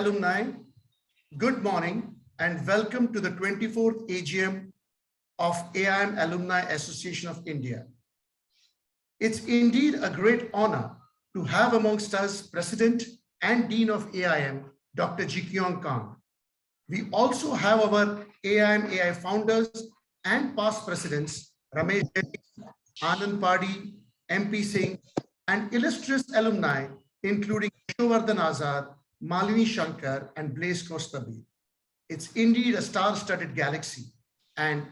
alumni, good morning and welcome to the 24th AGM of AIM Alumni Association of India. It's indeed a great honor to have amongst us President and Dean of AIM, Dr. Jikyeong Kang. We also have our AIM AAI founders and past presidents, Ramesh Gelli, Anand Padi, M.P Singh, and illustrious alumni, including Yashovardhan Azad, Malini Shankar, and Blaise Costabir. It's indeed a star-studded galaxy and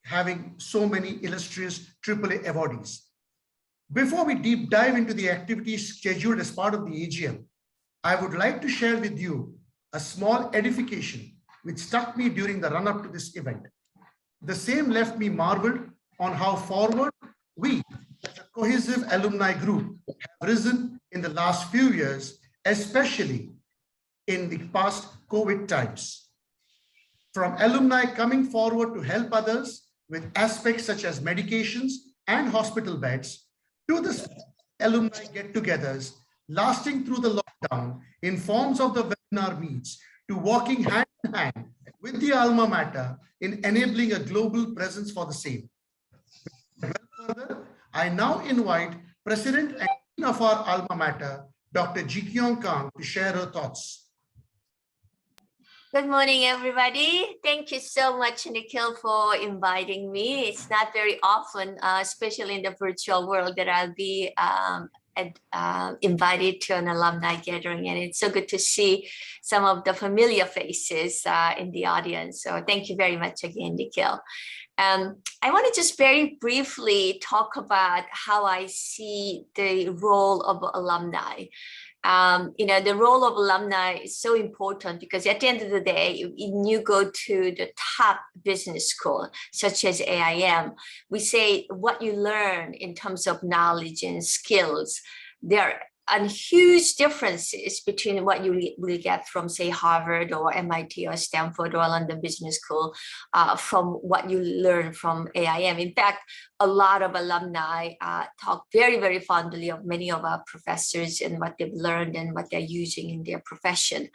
having so many illustrious AAA awardees. Before we deep dive into the activities scheduled as part of the AGM, I would like to share with you a small edification which struck me during the run-up to this event. The same left me marveled on how forward we, as a cohesive alumni group, have risen in the last few years, especially in the past COVID times. From alumni coming forward to help others with aspects such as medications and hospital beds, to the alumni get-togethers lasting through the lockdown in forms of the webinar meets, to working hand in hand with the Alma Mater in enabling a global presence for the same. Further, I now invite President and Dean of our Alma Mater, Dr. Jikyeong Kang, to share her thoughts. Good morning, everybody. Thank you so much, Nikhil, for inviting me. It's not very often, especially in the virtual world, that I'll be invited to an alumni gathering, and it's so good to see some of the familiar faces in the audience. So thank you very much again, Nikhil. I want to just very briefly talk about how I see the role of alumni. The role of alumni is so important because at the end of the day, when you go to the top business school, such as AIM, we say what you learn in terms of knowledge and skills, there are huge differences between what you will get from, say, Harvard or MIT or Stanford or London Business School from what you learn from AIM. In fact, a lot of alumni talk very, very fondly of many of our professors and what they've learned and what they're using in their profession.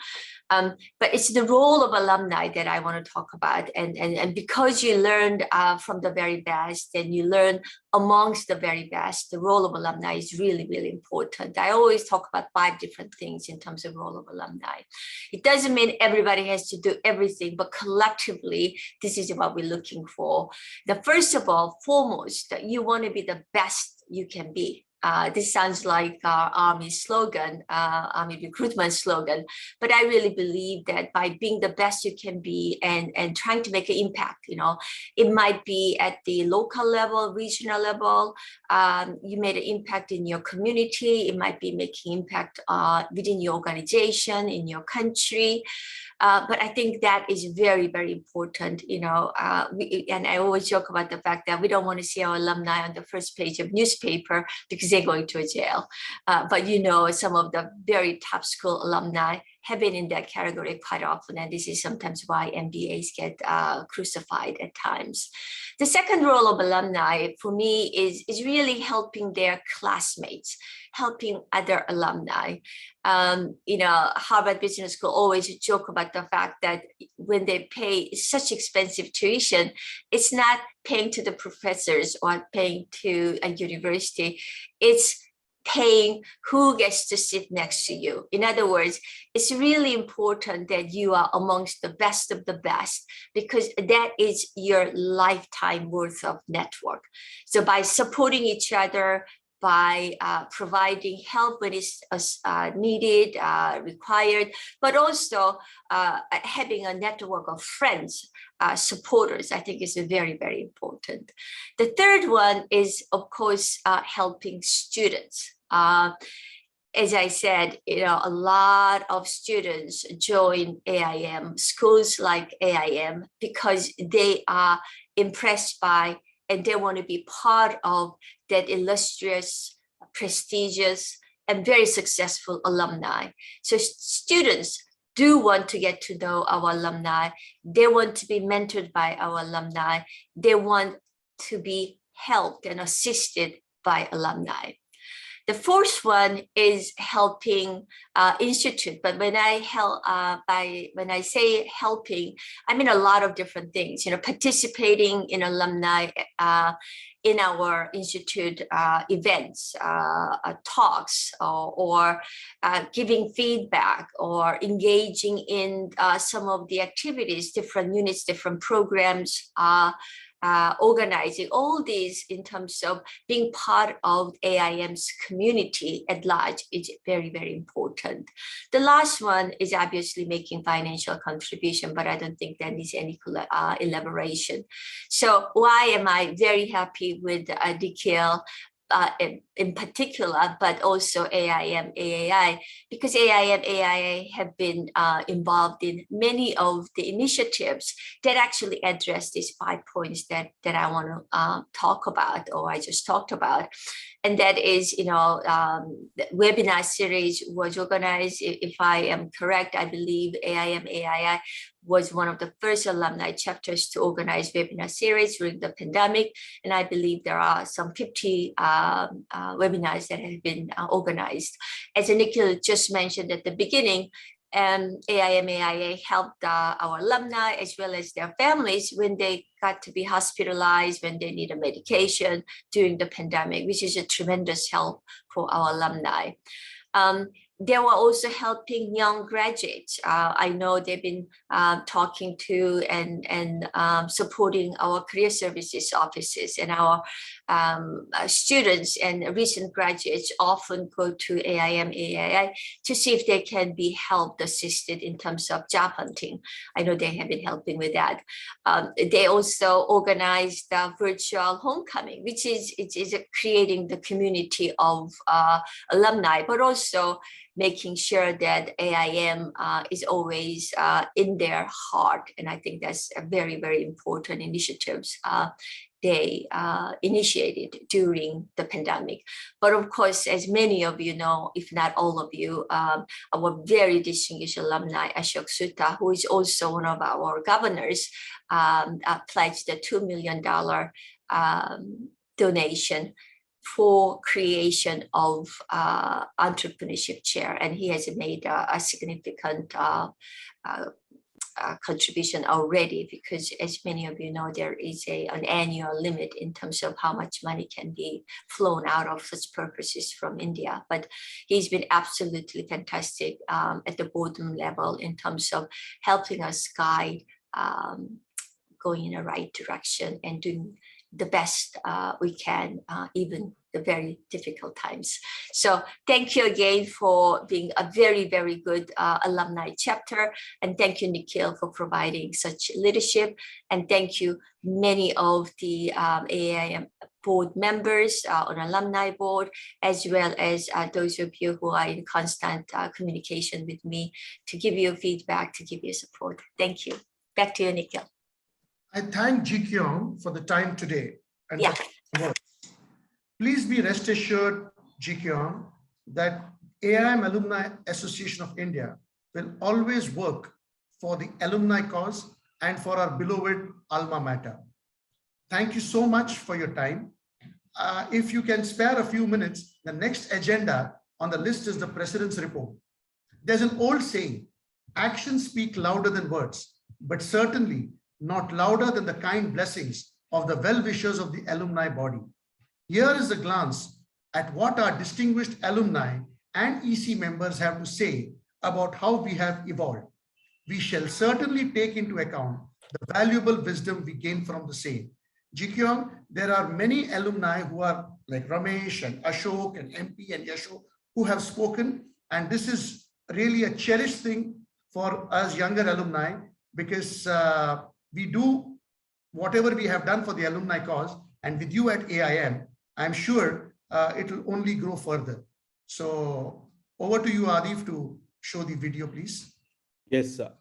But it's the role of alumni that I want to talk about. And because you learned from the very best and you learn amongst the very best, the role of alumni is really, really important. I always talk about 5 different things in terms of role of alumni. It doesn't mean everybody has to do everything, but collectively, this is what we're looking for. First of all, foremost, you want to be the best you can be. This sounds like our Army slogan, Army recruitment slogan, but I really believe that by being the best you can be and trying to make an impact, it might be at the local level, regional level, you made an impact in your community, it might be making impact within your organization, in your country. But I think that is very, very important, and I always joke about the fact that we don't want to see our alumni on the first page of newspaper because they're going to a jail. But some of the very top school alumni have been in that category quite often, and this is sometimes why MBAs get crucified at times. The second role of alumni for me is really helping their classmates, helping other alumni. Harvard Business School always joke about the fact that when they pay such expensive tuition, it's not paying to the professors or paying to a university, it's paying who gets to sit next to you. In other words, it's really important that you are amongst the best of the best because that is your lifetime worth of network. So by supporting each other, by providing help when it's needed, required, but also having a network of friends, supporters, I think is very, very important. The third one is, of course, helping students. As I said, a lot of students join AIM, schools like AIM, because they are impressed by and they want to be part of that illustrious, prestigious, and very successful alumni. So students do want to get to know our alumni. They want to be mentored by our alumni. They want to be helped and assisted by alumni. The fourth one is helping institute. But when I say helping, I mean a lot of different things. Participating in alumni in our institute events, talks, or giving feedback, or engaging in some of the activities, different units, different programs, organizing all these in terms of being part of AIM's community at large is very, very important. The last one is obviously making financial contribution, but I don't think that needs any elaboration. So why am I very happy with Nikhil in particular, but also AIM AAI, because AIM AAI have been involved in many of the initiatives that actually address these 5 points that I want to talk about, or I just talked about. And that is, the webinar series was organized, if I am correct, I believe AIM AAI was one of the first alumni chapters to organize webinar series during the pandemic. And I believe there are some 50 webinars that have been organized. As Nikhil just mentioned at the beginning, AIM AIA helped our alumni as well as their families when they got to be hospitalized, when they need a medication during the pandemic, which is a tremendous help for our alumni. They were also helping young graduates. I know they've been talking to and supporting our career services offices, and our students and recent graduates often go to AIM AAI to see if they can be helped, assisted in terms of job hunting. I know they have been helping with that. They also organized virtual homecoming, which is creating the community of alumni, but also making sure that AIM is always in their heart. And I think that's a very, very important initiatives they initiated during the pandemic. But of course, as many of you know, if not all of you, our very distinguished alumni, Ashok Soota, who is also one of our governors, pledged a $2 million donation for creation of entrepreneurship chair, and he has made a significant contribution already, because as many of you know, there is an annual limit in terms of how much money can be flown out of such purposes from India. But he's been absolutely fantastic at the boardroom level in terms of helping us guide going in the right direction and doing the best we can, even the very difficult times. So thank you again for being a very, very good alumni chapter. And thank you, Nikhil, for providing such leadership. And thank you, many of the AIM board members on alumni board, as well as those of you who are in constant communication with me to give you feedback, to give you support. Thank you. Back to you, Nikhil. I thank Jikyeong for the time today. And yeah. Please be rest assured, Jikyeong, that AIM Alumni Association of India will always work for the alumni cause and for our beloved Alma Mater. Thank you so much for your time. If you can spare a few minutes, the next agenda on the list is the President's report. There's an old saying, actions speak louder than words, but certainly not louder than the kind blessings of the well-wishers of the alumni body. Here is a glance at what our distinguished alumni and EC members have to say about how we have evolved. We shall certainly take into account the valuable wisdom we gain from the same. Jikyeong, there are many alumni who are like Ramesh and Ashok and MP and Yasho who have spoken, and this is really a cherished thing for us younger alumni, because we do whatever we have done for the alumni cause, and with you at AIM, I'm sure it will only grow further. So over to you, Adif, to show the video, please. Yes, sir.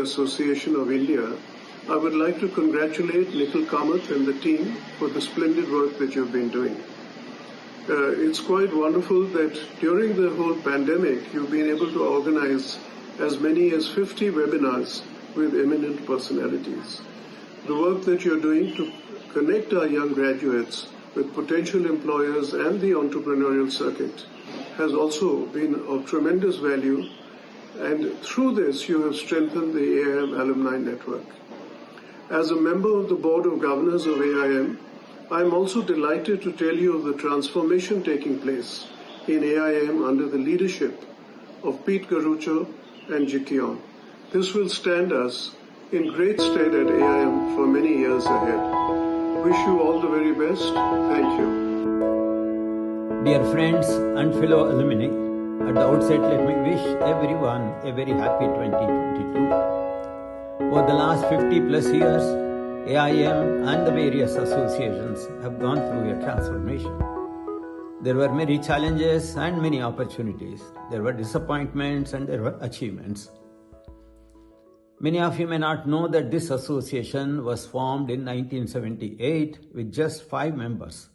Association of India, I would like to congratulate Nikhil Kamath and the team for the splendid work that you've been doing. It's quite wonderful that during the whole pandemic, you've been able to organize as many as 50 webinars with eminent personalities. The work that you're doing to connect our young graduates with potential employers and the entrepreneurial circuit has also been of tremendous value, and through this you have strengthened the AIM alumni network. As a member of the Board of Governors of AIM, I am also delighted to tell you of the transformation taking place in AIM under the leadership of Pete Garucho and Jikyeong. This will stand us in great stead at AIM for many years ahead. Wish you all the very best. Thank you. Dear friends and fellow alumni, at the outset let me wish everyone a very happy 2022. Over the last 50 plus years, AIM and the various associations have gone through a transformation. There were many challenges and many opportunities. There were disappointments and there were achievements. Many of you may not know that this association was formed in 1978 with just 5 members.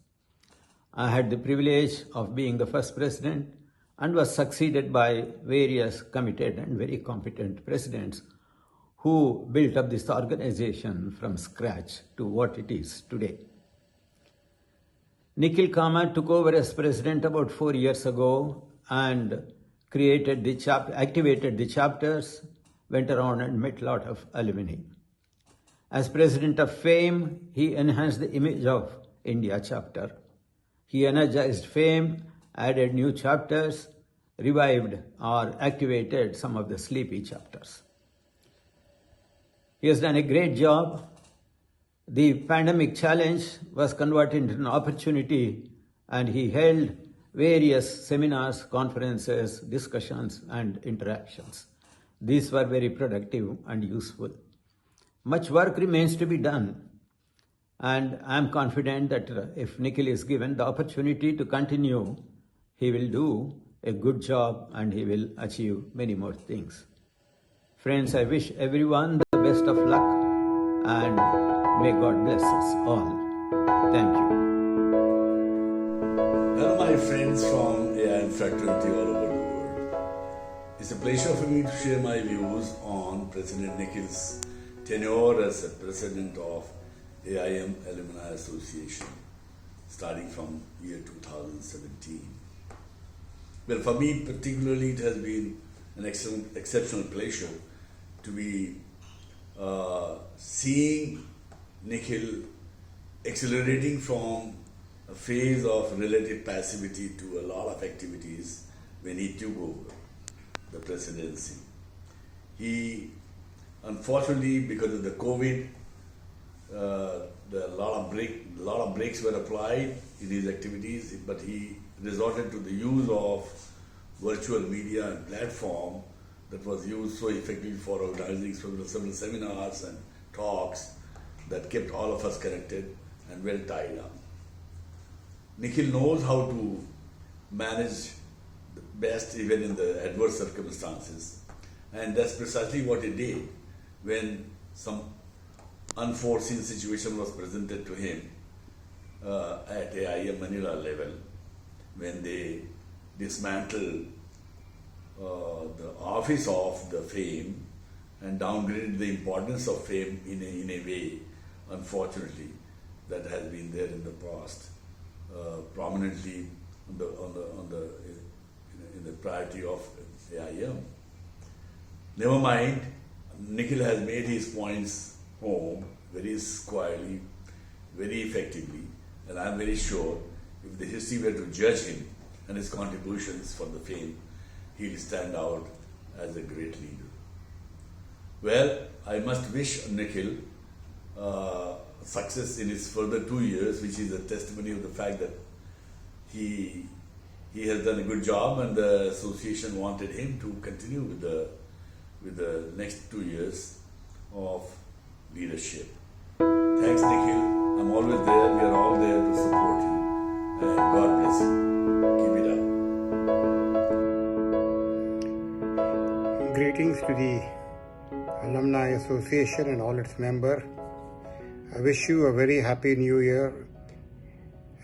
I had the privilege of being the first president and was succeeded by various committed and very competent presidents who built up this organization from scratch to what it is today. Nikhil Kamath took over as president about 4 years ago and activated the chapters, went around and met a lot of alumni. As president of FAME, he enhanced the image of India chapter. He energized FAME, added new chapters, revived or activated some of the sleepy chapters. He has done a great job. The pandemic challenge was converted into an opportunity, and he held various seminars, conferences, discussions, and interactions. These were very productive and useful. Much work remains to be done, and I am confident that if Nikhil is given the opportunity to continue, he will do a good job and he will achieve many more things. Friends, I wish everyone the best of luck and may God bless us all. Thank you. Hello, my friends from AIM fraternity all over the world. It's a pleasure for me to share my views on President Nikhil's tenure as the president of AIM Alumni Association, starting from year 2017. Well, for me particularly, it has been an exceptional pleasure to be seeing Nikhil accelerating from a phase of relative passivity to a lot of activities when he took over the presidency. He, unfortunately, because of the COVID, a lot of breaks were applied in his activities, but he resorted to the use of virtual media and platform that was used so effectively for organizing several seminars and talks that kept all of us connected and well tied up. Nikhil knows how to manage the best even in the adverse circumstances, and that's precisely what he did when some unforeseen situation was presented to him at AIM Manila level, when they dismantled the office of the FAME and downgraded the importance of FAME in a way, unfortunately, that has been there in the past, prominently in the priority of AIM. Never mind, Nikhil has made his points home very squarely, very effectively, and I am very sure if the history were to judge him and his contributions for the FAME, he will stand out as a great leader. Well, I must wish Nikhil success in his further 2 years, which is a testimony of the fact that he has done a good job, and the association wanted him to continue with the next 2 years of leadership. Thanks, Nikhil. I'm always there. We are all there to support you. And God bless you. Keep it up. Greetings to the Alumni Association and all its members. I wish you a very happy new year,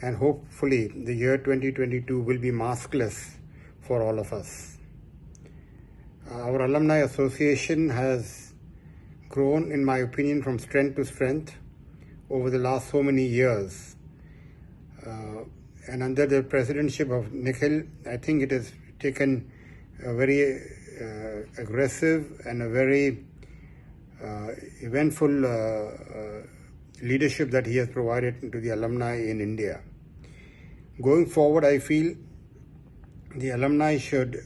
and hopefully the year 2022 will be maskless for all of us. Our Alumni Association has grown, in my opinion, from strength to strength over the last so many years. And under the presidency of Nikhil, I think it has taken a very aggressive and a very eventful leadership that he has provided to the alumni in India. Going forward, I feel the alumni should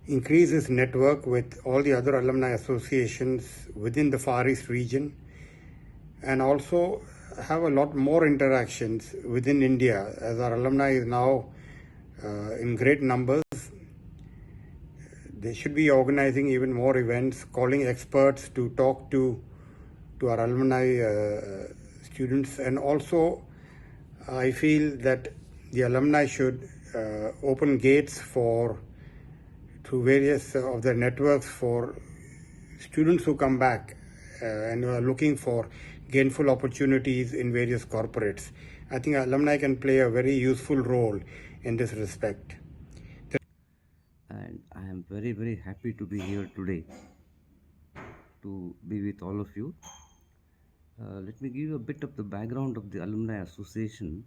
increase its network with all the other alumni associations within the Far East region, and also have a lot more interactions within India, as our alumni is now in great numbers. They should be organizing even more events, calling experts to talk to our alumni students. And also, I feel that the alumni should open gates through various of their networks for students who come back and are looking for gainful opportunities in various corporates. I think alumni can play a very useful role in this respect. And I am very, very happy to be here today to be with all of you. Let me give you a bit of the background of the Alumni Association.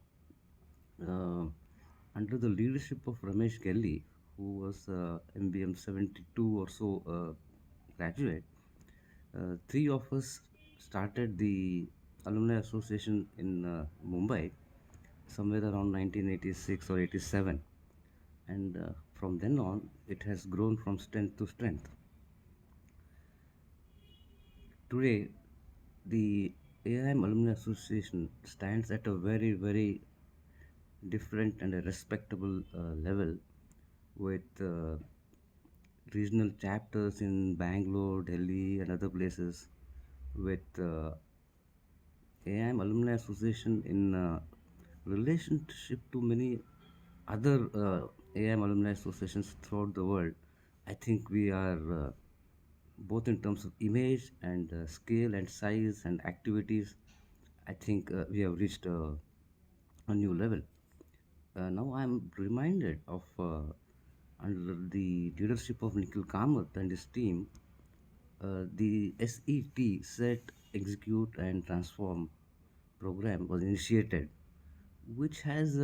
Under the leadership of Ramesh Gelli, who was MBM 72 or so graduate, three of us started the Alumni Association in Mumbai somewhere around 1986 or 87, and from then on it has grown from strength to strength. Today the AIM Alumni Association stands at a very, very different and a respectable level, with regional chapters in Bangalore, Delhi and other places, with AIM Alumni Association in relationship to many other AIM Alumni Associations throughout the world. I think we are both in terms of image and scale and size and activities, I think we have reached a new level. Now I am reminded of under the leadership of Nikhil Kamath and his team, the SET, Set, Execute and Transform program was initiated, which has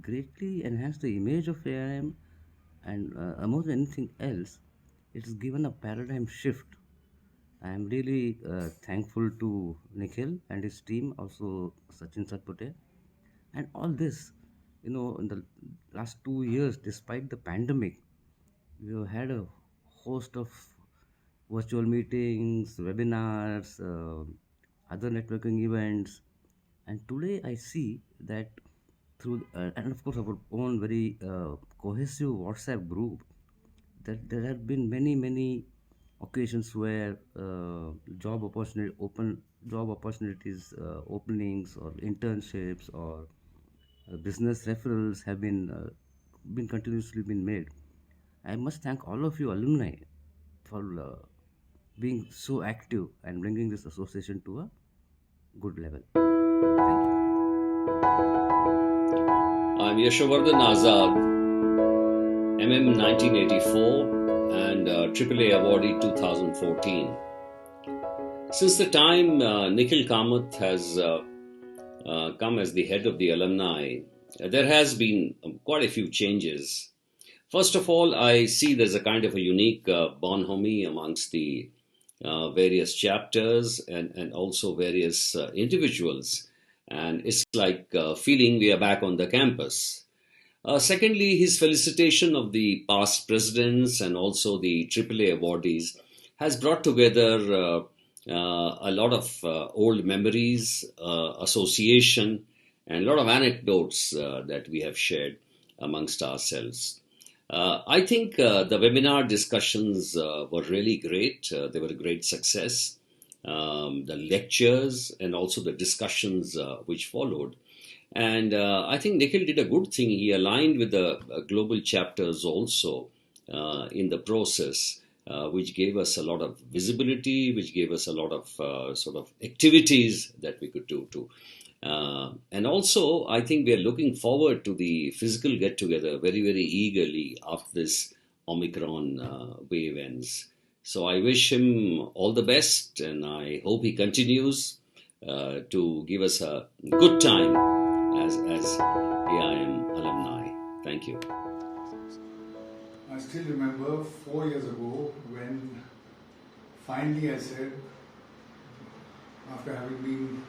greatly enhanced the image of AIM, and more than anything else, it has given a paradigm shift. I am really thankful to Nikhil and his team, also Sachin Satpute, and all this. In the last 2 years, despite the pandemic, we have had a host of virtual meetings, webinars, other networking events, and today I see that through, and of course our own very cohesive WhatsApp group, that there have been many occasions where job opportunities openings or internships or business referrals have been continuously been made. I must thank all of you alumni for being so active and bringing this association to a good level. Thank you. I'm Yashovardhan Azad, MM 1984 and AAA awardee 2014. Since the time Nikhil Kamath has come as the head of the alumni, there has been quite a few changes. First of all, I see there's a kind of a unique bonhomie amongst the various chapters and also various individuals. And it's like feeling we are back on the campus. Secondly, his felicitation of the past presidents and also the AAA awardees has brought together a lot of old memories, association, and a lot of anecdotes that we have shared amongst ourselves. I think the webinar discussions were really great. They were a great success. The lectures and also the discussions which followed. And I think Nikhil did a good thing. He aligned with the global chapters also in the process which gave us a lot of visibility, which gave us a lot of sort of activities that we could do too. And also, I think we are looking forward to the physical get together very, very eagerly after this Omicron wave ends. So I wish him all the best, and I hope he continues to give us a good time as AIM alumni. Thank you. I still remember 4 years ago when finally I said, after having been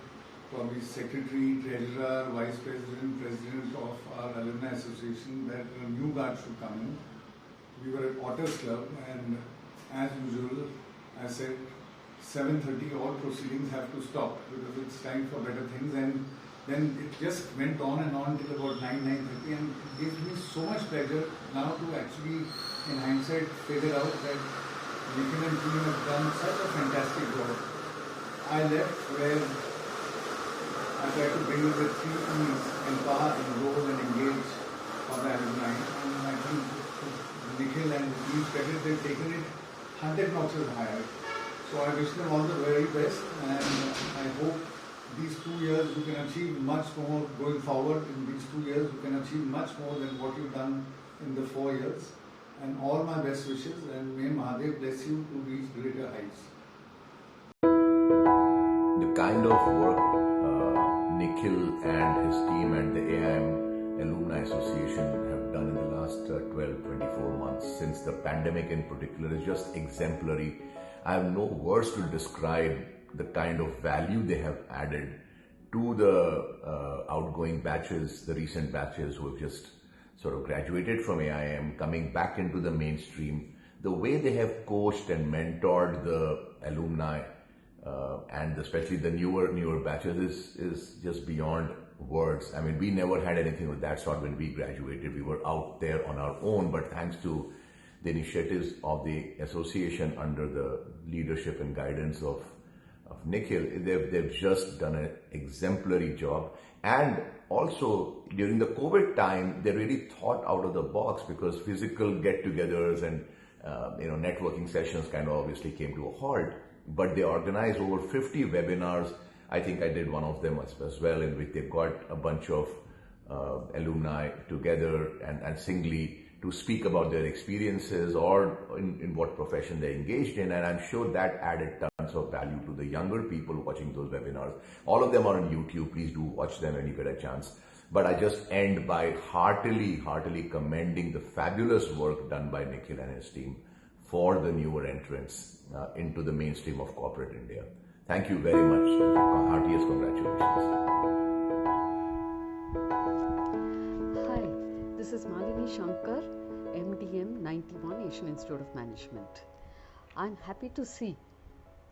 probably secretary, treasurer, vice president, president of our alumni association, that a new guard should come in. We were at Otters Club, and as usual, I said 7:30 all proceedings have to stop because it's time for better things. And then it just went on and on till about 9:30, and it gives me so much pleasure now to actually, in hindsight, figure out that Nikhil and team have done such a fantastic job. I left where I tried to bring in the 3 E's: empower, enroll and engage for the alumni. And I think Nikhil and the team's credit, they've taken it 100 notches higher. So I wish them all the very best, and I hope these 2 years you can achieve much more going forward. In these 2 years you can achieve much more than what you've done in the 4 years. And all my best wishes, and may Mahadev bless you to reach greater heights. The kind of work Nikhil and his team and the AIM Alumni Association have done in the last 12-24 months, since the pandemic in particular, is just exemplary. I have no words to describe the kind of value they have added to the outgoing batches, the recent batches who have just sort of graduated from AIM, coming back into the mainstream. The way they have coached and mentored the alumni and especially the newer batches is just beyond words. I mean, we never had anything of that sort when we graduated. We were out there on our own, but thanks to the initiatives of the association under the leadership and guidance of Nikhil, they've just done an exemplary job. And also during the COVID time, they really thought out of the box, because physical get-togethers and networking sessions kind of obviously came to a halt. But they organized over 50 webinars. I think I did one of them as well, in which they got a bunch of alumni together and singly to speak about their experiences or in what profession they engaged in. And I'm sure that added tons of value to the younger people watching those webinars. All of them are on YouTube. Please do watch them when you get a chance. But I just end by heartily commending the fabulous work done by Nikhil and his team for the newer entrants into the mainstream of corporate India. Thank you very much. Heartiest congratulations. Hi, this is Malini Shankar, MDM 91, Asian Institute of Management. I'm happy to see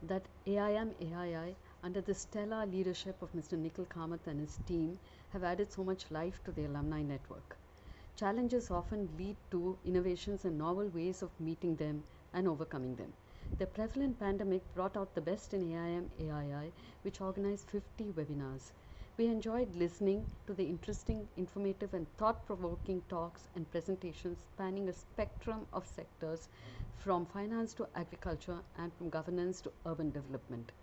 that AIM AAI, under the stellar leadership of Mr. Nikhil Kamath and his team, have added so much life to the alumni network. Challenges often lead to innovations and novel ways of meeting them and overcoming them. The prevalent pandemic brought out the best in AIM AAI, which organized 50 webinars. We enjoyed listening to the interesting, informative and thought-provoking talks and presentations spanning a spectrum of sectors, from finance to agriculture and from governance to urban development.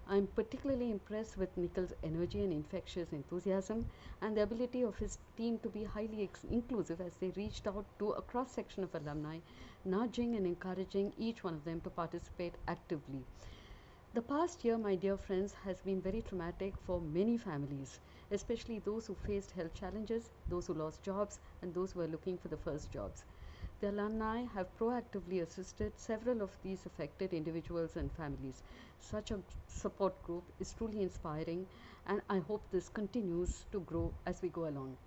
I'm particularly impressed with Nikhil's energy and infectious enthusiasm, and the ability of his team to be highly inclusive as they reached out to a cross-section of alumni, nudging and encouraging each one of them to participate actively. The past year, my dear friends, has been very traumatic for many families, especially those who faced health challenges, those who lost jobs, and those who are looking for the first jobs. The alumni have proactively assisted several of these affected individuals and families. Such a support group is truly inspiring, and I hope this continues to grow as we go along.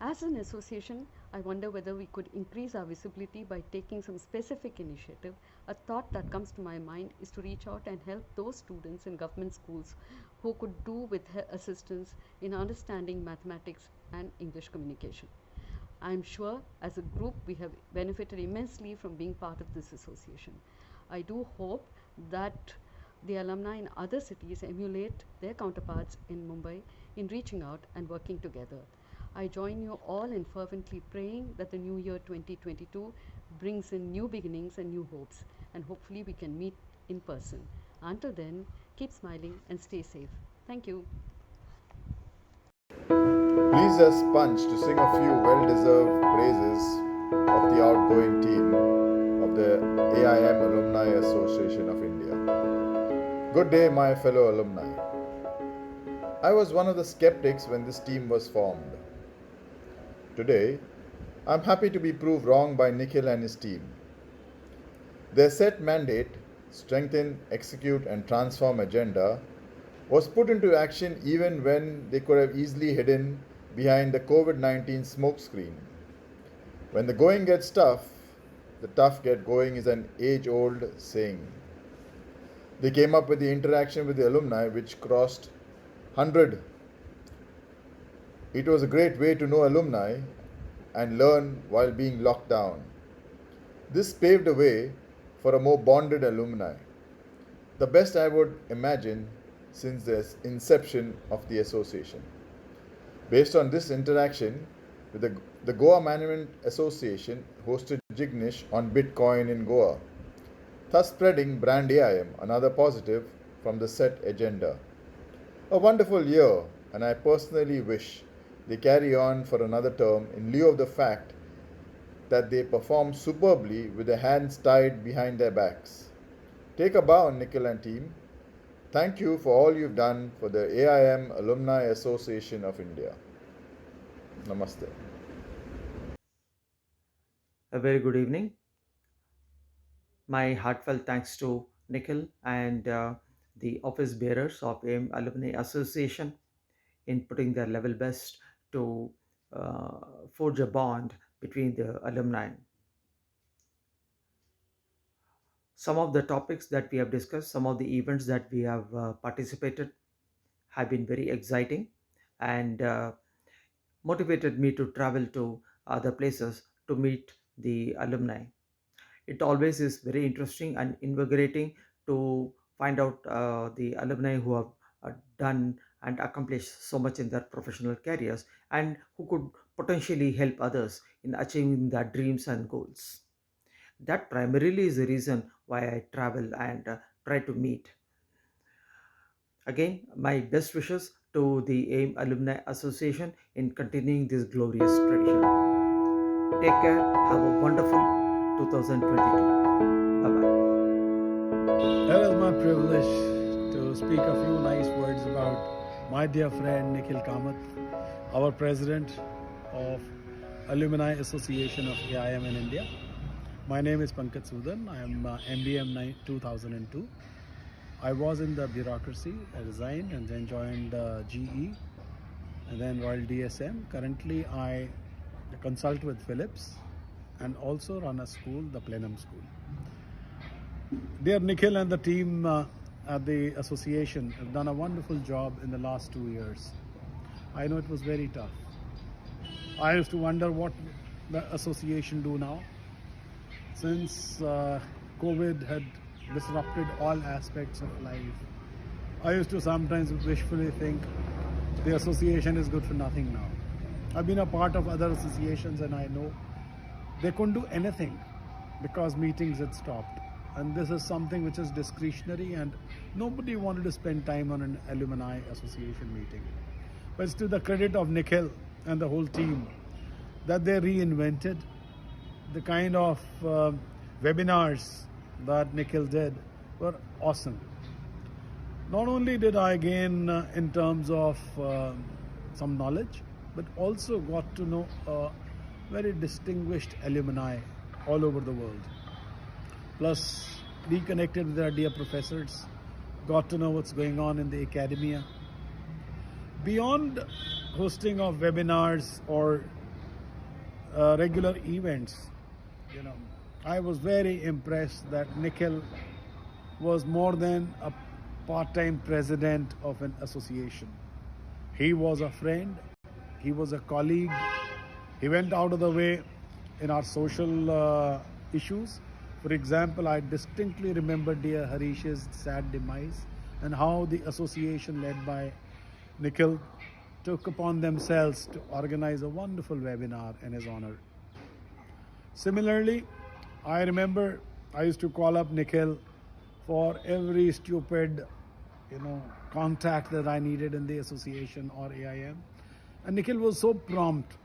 As an association, I wonder whether we could increase our visibility by taking some specific initiative. A thought that comes to my mind is to reach out and help those students in government schools who could do with assistance in understanding mathematics and English communication. I'm sure as a group we have benefited immensely from being part of this association. I do hope that the alumni in other cities emulate their counterparts in Mumbai in reaching out and working together. I join you all in fervently praying that the new year 2022 brings in new beginnings and new hopes. and hopefully we can meet in person. Until then, keep smiling and stay safe. Thank you. Please us Punch to sing a few well-deserved praises of the outgoing team of the AIM Alumni Association of India. Good day, my fellow alumni. I was one of the skeptics when this team was formed. Today, I'm happy to be proved wrong by Nikhil and his team. Their set mandate, strengthen, execute and transform agenda, was put into action even when they could have easily hidden behind the COVID-19 smokescreen. When the going gets tough, the tough get going is an age-old saying. They came up with the interaction with the alumni which crossed 100. It was a great way to know alumni and learn while being locked down. This paved the way for a more bonded alumni, the best I would imagine since the inception of the association. Based on this interaction, the Goa Management Association hosted Jignesh on Bitcoin in Goa, thus spreading brand AIM, another positive from the set agenda. A wonderful year, and I personally wish they carry on for another term in lieu of the fact that they perform superbly with their hands tied behind their backs. Take a bow, Nikhil and team. Thank you for all you've done for the AIM Alumni Association of India. Namaste. A very good evening. My heartfelt thanks to Nikhil and the office bearers of AIM Alumni Association in putting their level best to forge a bond between the alumni. Some of the topics that we have discussed, some of the events that we have participated have been very exciting and motivated me to travel to other places to meet the alumni. It always is very interesting and invigorating to find out the alumni who have done and accomplished so much in their professional careers and who could potentially help others in achieving their dreams and goals. That primarily is the reason why I travel and try to meet. Again, my best wishes to the AIM Alumni Association in continuing this glorious tradition. Take care. Have a wonderful 2022. Bye-bye. It is my privilege to speak a few nice words about my dear friend Nikhil Kamath, our president of Alumni Association of AIM in India. My name is Pankaj Sudan. I am MBM 2002. I was in the bureaucracy. I resigned and then joined GE and then Royal DSM. Currently, I consult with Philips and also run a school, the Plenum School. Dear Nikhil and the team at the association have done a wonderful job in the last 2 years. I know it was very tough. I used to wonder what the association do now. Since COVID had disrupted all aspects of life, I used to sometimes wishfully think the association is good for nothing now. I've been a part of other associations and I know they couldn't do anything because meetings had stopped. And this is something which is discretionary and nobody wanted to spend time on an alumni association meeting. But it's to the credit of Nikhil and the whole team that they reinvented the kind of webinars that Nikhil did were awesome. Not only did I gain in terms of some knowledge, but also got to know very distinguished alumni all over the world. Plus, reconnected with our dear professors, got to know what's going on in the academia. Beyond hosting of webinars or regular events, I was very impressed that Nikhil was more than a part-time president of an association. He was a friend, he was a colleague, he went out of the way in our social issues. For example, I distinctly remember dear Harish's sad demise and how the association led by Nikhil took upon themselves to organize a wonderful webinar in his honor. Similarly, I remember I used to call up Nikhil for every stupid, contact that I needed in the association or AIM. And Nikhil was so prompt.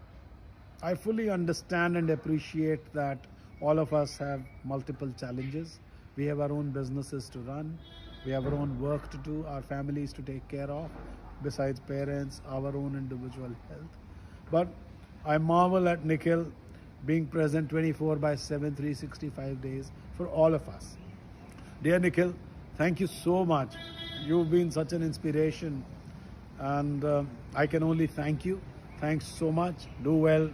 I fully understand and appreciate that all of us have multiple challenges. We have our own businesses to run. We have our own work to do, our families to take care of, besides parents, our own individual health. But I marvel at Nikhil being present 24/7, 365 days for all of us. Dear Nikhil, thank you so much. You've been such an inspiration, and I can only thank you. Thanks so much. Do well,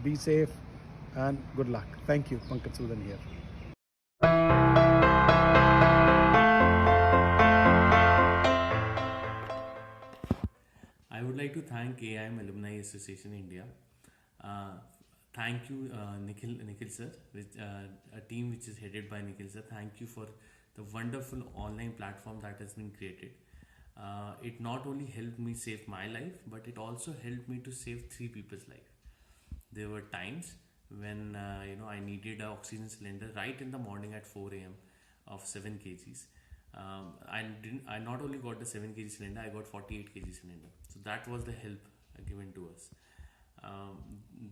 be safe, and good luck. Thank you. Pankaj Sudan here. I would like to thank AIM Alumni Association India. Thank you, Nikhil sir, with a team which is headed by Nikhil sir. Thank you for the wonderful online platform that has been created. It not only helped me save my life, but it also helped me to save 3 people's life. There were times when I needed an oxygen cylinder right in the morning at 4 a.m. of 7 kgs. I not only got the 7 kg cylinder, I got 48 kg cylinder. So that was the help given to us.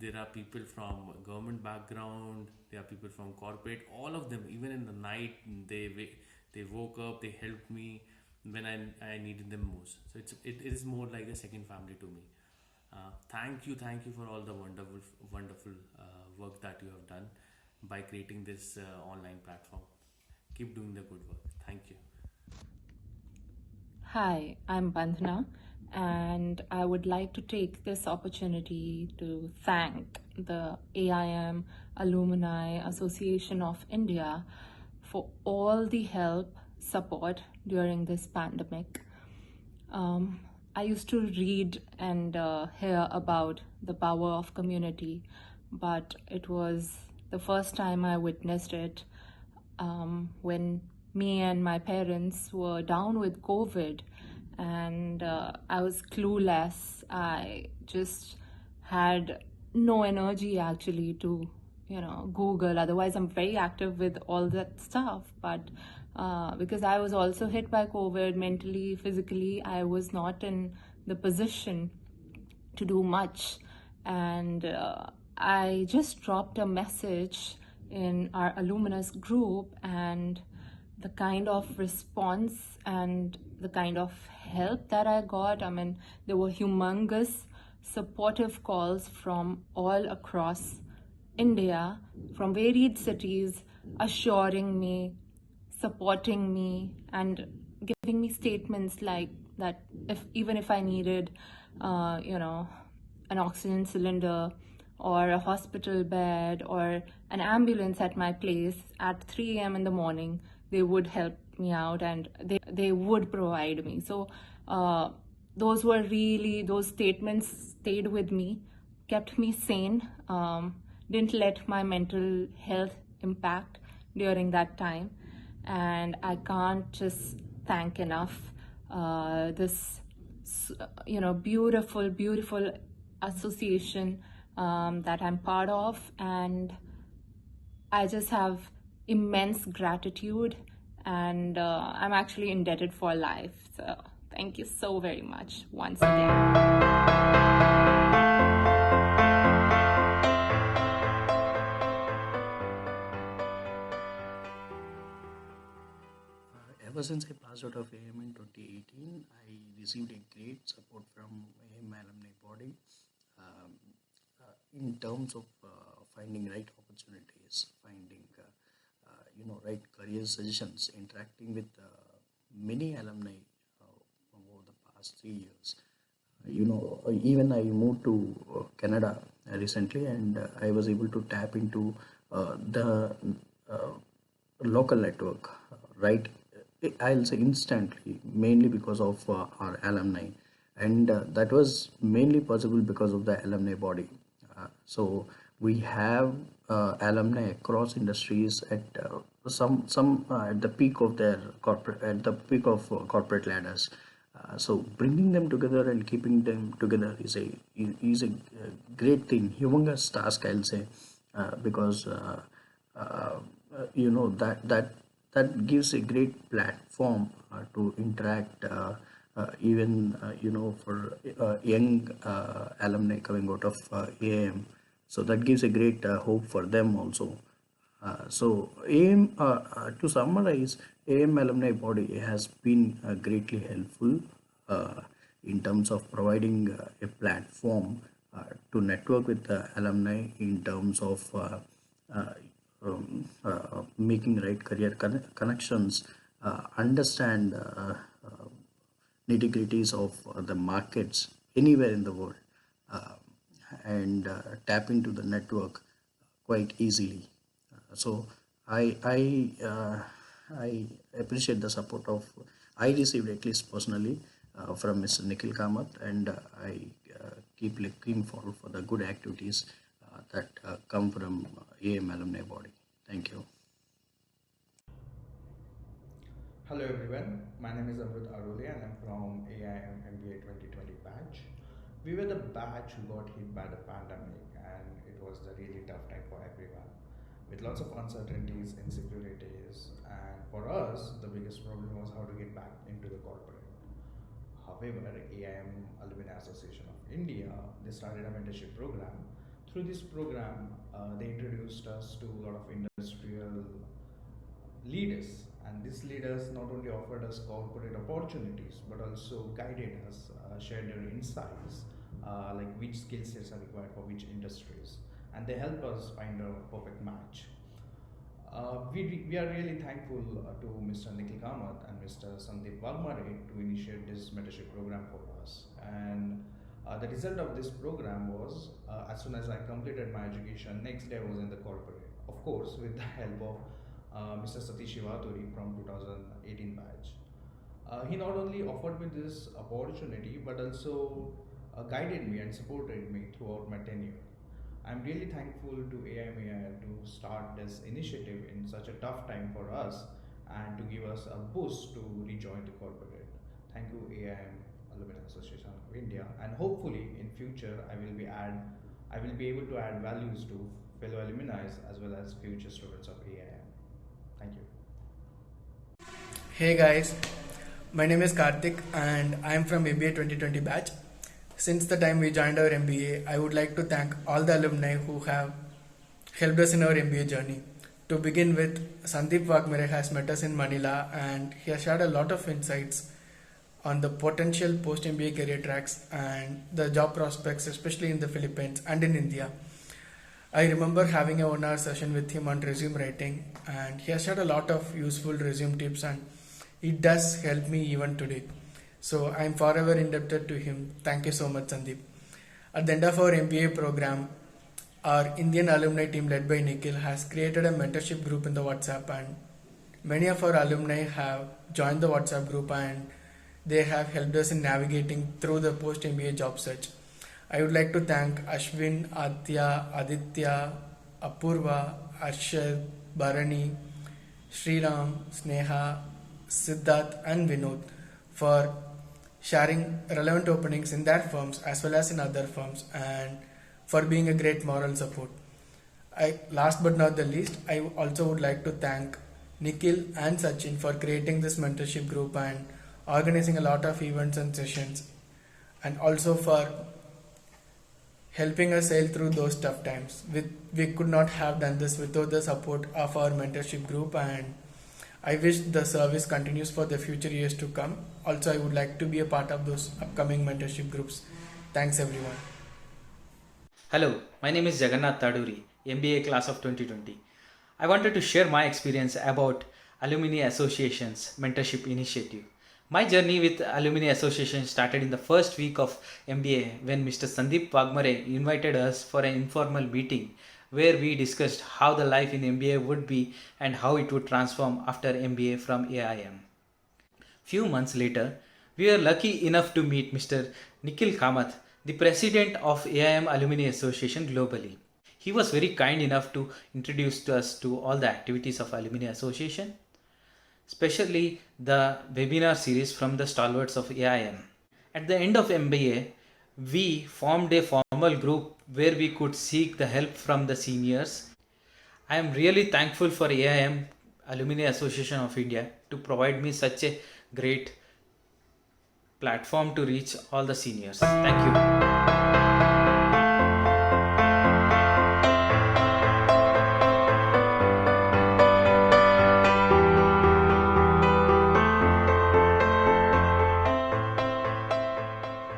There are people from government background, there are people from corporate, all of them, even in the night, they woke up, they helped me when I needed them most. So it is more like a second family to me. Thank you for all the wonderful work that you have done by creating this online platform. Keep doing the good work. Thank you. Hi, I'm Bandhana, and I would like to take this opportunity to thank the AIM Alumni Association of India for all the help, support during this pandemic. I used to read and hear about the power of community, but it was the first time I witnessed it when me and my parents were down with COVID, and I was clueless. I just had no energy actually to Google. Otherwise I'm very active with all that stuff, but because I was also hit by COVID mentally, physically, I was not in the position to do much, and I just dropped a message in our alumnus group, and the kind of response and the kind of help that I got, I mean, there were humongous supportive calls from all across India, from varied cities, assuring me, supporting me, and giving me statements like that even if I needed an oxygen cylinder or a hospital bed or an ambulance at my place at 3 a.m. in the morning, they would help me out and they would provide me. So those statements stayed with me, kept me sane, didn't let my mental health impact during that time. And I can't just thank enough this beautiful association that I'm part of, and I just have immense gratitude, and I'm actually indebted for life. So thank you so very much once again. Ever since I passed out of AIM in 2018, I received a great support from AIM Alumni Body in terms of finding right opportunities, finding right career suggestions, interacting with many alumni over the past 3 years. Even I moved to Canada recently, and I was able to tap into the local network, right? I'll say instantly, mainly because of our alumni, and that was mainly possible because of the alumni body. So we have alumni across industries at some at the peak of their corporate ladders. So bringing them together and keeping them together is a great thing, humongous task, I'll say, because that gives a great platform to interact, even for young alumni coming out of AIM. So that gives a great hope for them also. So AIM, to summarize, AIM alumni body has been greatly helpful uh, in terms of providing a platform to network with the alumni in terms of uh, making right career connections, understand nitty-gritties of the markets anywhere in the world, uh, and tap into the network quite easily. So I appreciate the support of I received, at least personally, from Mr. Nikhil Kamath, and I keep looking forward for the good activities that come from AIM alumni body. Thank you. Hello everyone, my name is Amrut Arole and I'm from AIM MBA 2020 batch. We were the batch who got hit by the pandemic, and it was a really tough time for everyone with lots of uncertainties, insecurities, and for us the biggest problem was how to get back into the corporate. However, AIM Alumni Association of India, they started a mentorship program. Through this program, they introduced us to a lot of industrial leaders, and these leaders not only offered us corporate opportunities but also guided us, shared their insights, like which skill sets are required for which industries, and they help us find a perfect match. We are really thankful to Mr. Nikhil Kamath and Mr. Sandeep Ghate to initiate this mentorship program for us. And the result of this program was, as soon as I completed my education, next day I was in the corporate. Of course, with the help of Mr. Satish Shivaturi from 2018 batch. He not only offered me this opportunity but also guided me and supported me throughout my tenure. I'm really thankful to AIMAI to start this initiative in such a tough time for us and to give us a boost to rejoin the corporate. Thank you, AIM Alumni Association of India, and hopefully in future I will be able to add values to fellow alumni as well as future students of AIM. Thank you. Hey guys, my name is Karthik and I am from MBA 2020 batch. Since the time we joined our MBA, I would like to thank all the alumni who have helped us in our MBA journey. To begin with, Sandeep Ghate has met us in Manila and he has shared a lot of insights on the potential post-MBA career tracks and the job prospects, especially in the Philippines and in India. I remember having a 1 hour session with him on resume writing, and he has shared a lot of useful resume tips, and it does help me even today. So I'm forever indebted to him. Thank you so much, Sandeep. At the end of our MBA program, our Indian alumni team led by Nikhil has created a mentorship group in the WhatsApp, and many of our alumni have joined the WhatsApp group and they have helped us in navigating through the post-MBA job search. I would like to thank Ashwin, Adya, Aditya, Apurva, Arshad, Bharani, Sriram, Sneha, Siddharth and Vinod for sharing relevant openings in their firms as well as in other firms and for being a great moral support. Last but not the least, I also would like to thank Nikhil and Sachin for creating this mentorship group and organizing a lot of events and sessions, and also for helping us sail through those tough times. We could not have done this without the support of our mentorship group, and I wish the service continues for the future years to come. Also, I would like to be a part of those upcoming mentorship groups. Thanks everyone. Hello, my name is Jagannath Taduri, MBA class of 2020. I wanted to share my experience about Alumni Association's mentorship initiative. My journey with Alumni Association started in the first week of MBA when Mr. Sandeep Ghate invited us for an informal meeting where we discussed how the life in MBA would be and how it would transform after MBA from AIM. Few months later, we were lucky enough to meet Mr. Nikhil Kamath, the president of AIM Alumni Association globally. He was very kind enough to introduce us to all the activities of Alumni Association, especially the webinar series from the stalwarts of AIM. At the end of MBA, we formed a formal group where we could seek the help from the seniors. I am really thankful for AIM Alumni Association of India to provide me such a great platform to reach all the seniors. Thank you.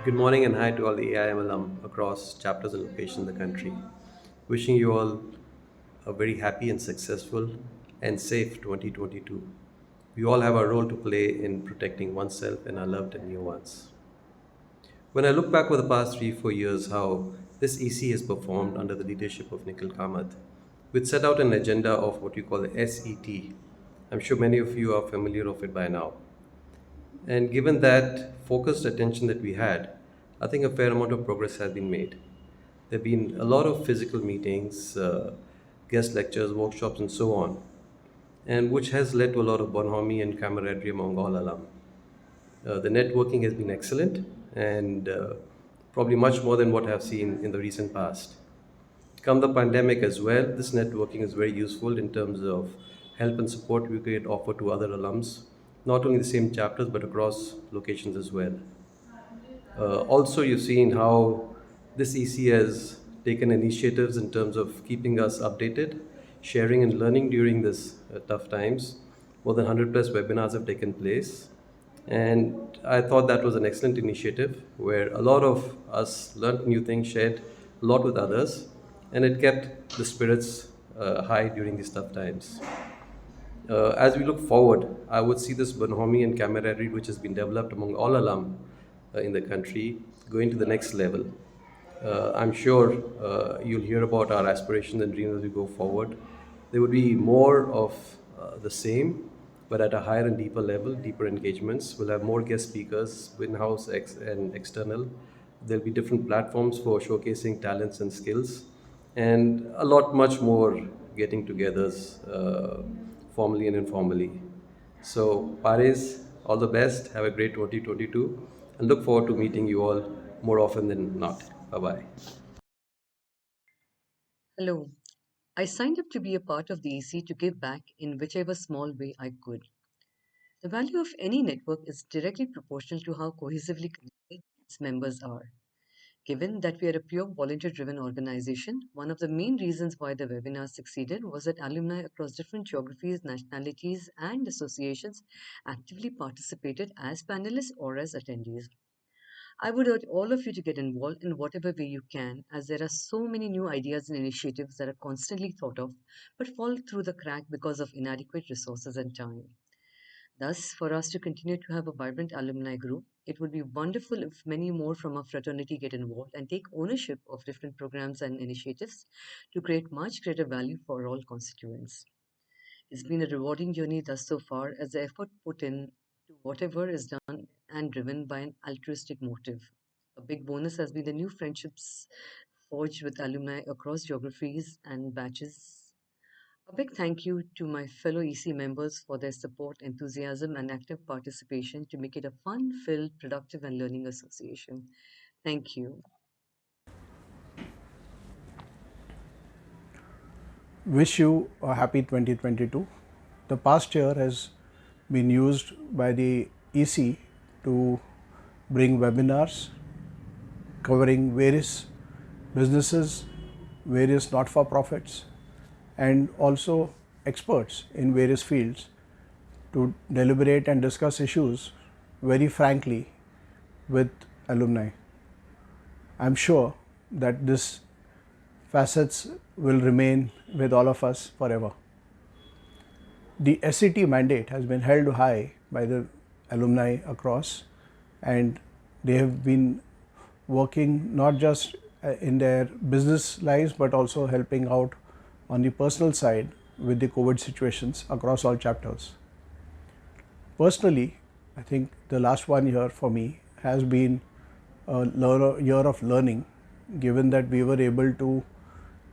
Good morning and hi to all the AIM alum across chapters and locations in the country. Wishing you all a very happy and successful and safe 2022. We all have a role to play in protecting oneself and our loved and near ones. When I look back over the past 3-4 years, how this EC has performed under the leadership of Nikhil Kamath, which set out an agenda of what you call the SET. I'm sure many of you are familiar of it by now. And given that focused attention that we had, I think a fair amount of progress has been made. There have been a lot of physical meetings, guest lectures, workshops, and so on, and which has led to a lot of bonhomie and camaraderie among all alum. The networking has been excellent and probably much more than what I've seen in the recent past. Come the pandemic as well, this networking is very useful in terms of help and support we could offer to other alums, not only the same chapters but across locations as well. Also, you've seen how this EC has taken initiatives in terms of keeping us updated, sharing and learning during this tough times. More than 100 plus webinars have taken place. And I thought that was an excellent initiative where a lot of us learned new things, shared a lot with others, and it kept the spirits high during these tough times. As we look forward, I would see this bonhomie and camaraderie which has been developed among all alum in the country going to the next level. I'm sure you'll hear about our aspirations and dreams as we go forward. There would be more of the same, but at a higher and deeper level, deeper engagements. We'll have more guest speakers, in-house and external. There'll be different platforms for showcasing talents and skills, and a lot much more getting togethers, formally and informally. So, Paris, all the best. Have a great 2022, and look forward to meeting you all more often than not. Bye-bye. Hello. I signed up to be a part of the EC to give back in whichever small way I could. The value of any network is directly proportional to how cohesively connected its members are. Given that we are a pure volunteer driven organization, one of the main reasons why the webinar succeeded was that alumni across different geographies, nationalities, and associations actively participated as panelists or as attendees. I would urge all of you to get involved in whatever way you can, as there are so many new ideas and initiatives that are constantly thought of but fall through the crack because of inadequate resources and time. Thus, for us to continue to have a vibrant alumni group, it would be wonderful if many more from our fraternity get involved and take ownership of different programs and initiatives to create much greater value for all constituents. It's been a rewarding journey thus so far, as the effort put in to whatever is done and driven by an altruistic motive. A big bonus has been the new friendships forged with alumni across geographies and batches. A big thank you to my fellow EC members for their support, enthusiasm, and active participation to make it a fun filled, productive, and learning association. Thank you. Wish you a happy 2022. The past year has been used by the EC to bring webinars covering various businesses, various not-for-profits, and also experts in various fields to deliberate and discuss issues very frankly with alumni. I'm sure that this facets will remain with all of us forever. The SET mandate has been held high by the alumni across, and they have been working not just in their business lives but also helping out on the personal side with the COVID situations across all chapters. Personally, I think the last 1 year for me has been a year of learning, given that we were able to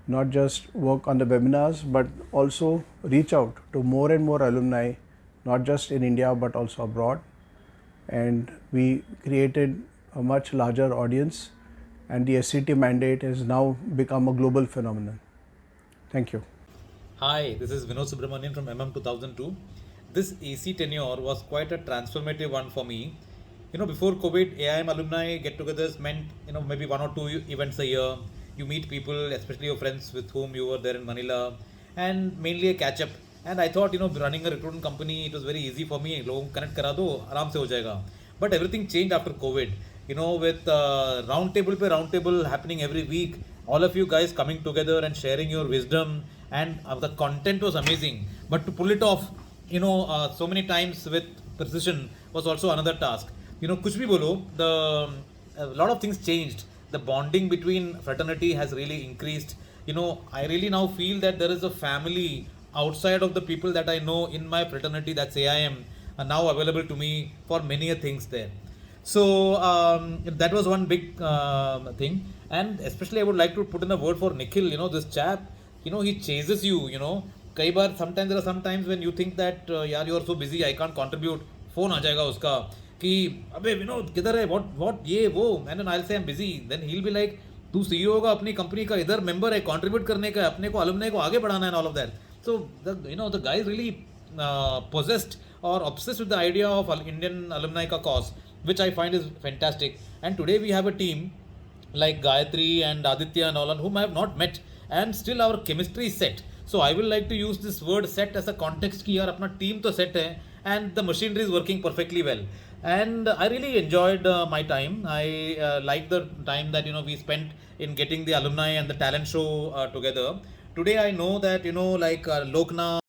not just work on the webinars but also reach out to more and more alumni, not just in India but also abroad. And we created a much larger audience, and the SET mandate has now become a global phenomenon. Thank you. Hi, this is Vinod Subramanian from MM 2002. This AC tenure was quite a transformative one for me. Before COVID, AIM alumni get-togethers meant, maybe one or two events a year. You meet people, especially your friends with whom you were there in Manila, and mainly a catch-up. And I thought, running a recruitment company, it was very easy for me. लोगों को connect करा दो, आराम से हो जाएगा. But everything changed after COVID. With round table happening every week, all of you guys coming together and sharing your wisdom, and the content was amazing. But to pull it off, so many times with precision was also another task. Kuch bhi bolo, a lot of things changed. The bonding between fraternity has really increased. I really now feel that there is a family outside of the people that I know in my fraternity, that's AIM, are now available to me for many a things there. So that was one big thing, and especially I would like to put in a word for Nikhil. This chap, he chases you. कई बार sometimes there are some times when you think that यार you are so busy, I can't contribute. Phone आ जाएगा उसका कि अबे विनोद किधर है, what ये वो, and then I'll say I'm busy. Then he'll be like, तू CEO होगा अपनी कंपनी का, इधर मेंबर है, कंट्रीब्यूट करने का, अपने को alumni को आगे बढ़ाना है, and all of that. So the guy is really possessed or obsessed with the idea of Indian alumni ka cause, which I find is fantastic. And today we have a team like Gayatri and Aditya and all, whom I have not met, and still our chemistry is set. So I will like to use this word set as a context कि यार अपना team तो set है, and the machinery is working perfectly well. And I really enjoyed my time. I liked the time that we spent in getting the alumni and the talent show together. Today I know that like Loknath,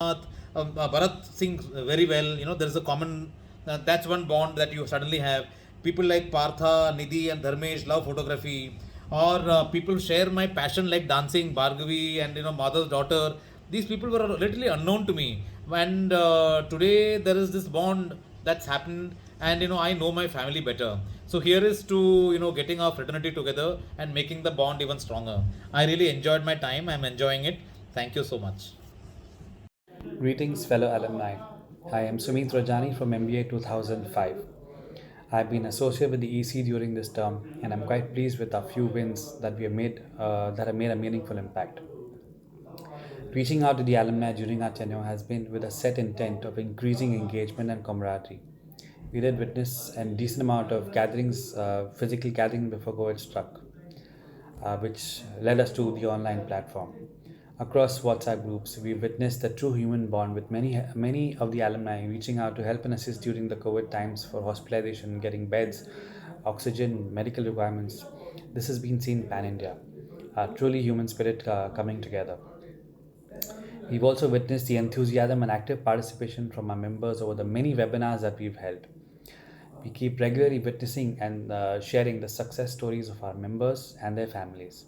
Bharat sings very well. There is a common that's one bond that you suddenly have. People like Partha, Nidhi and Dharmesh love photography, or people share my passion like dancing, Bhargavi and mother's daughter. These people were literally unknown to me, and today there is this bond that's happened, and I know my family better. So here is to getting our fraternity together and making the bond even stronger. I really enjoyed my time. I'm enjoying it. Thank you so much. Greetings, fellow alumni. I am Sumit Rajani from MBA 2005. I've been associated with the EC during this term, and I'm quite pleased with our few wins that we have made that have made a meaningful impact. Reaching out to the alumni during our tenure has been with a set intent of increasing engagement and camaraderie. We did witness a decent amount of gatherings, physical gathering before COVID struck, which led us to the online platform. Across WhatsApp groups, we witnessed the true human bond with many of the alumni reaching out to help and assist during the COVID times for hospitalization, getting beds, oxygen, medical requirements. This has been seen pan-India, truly human spirit coming together. We've also witnessed the enthusiasm and active participation from our members over the many webinars that we've held. We keep regularly witnessing and sharing the success stories of our members and their families.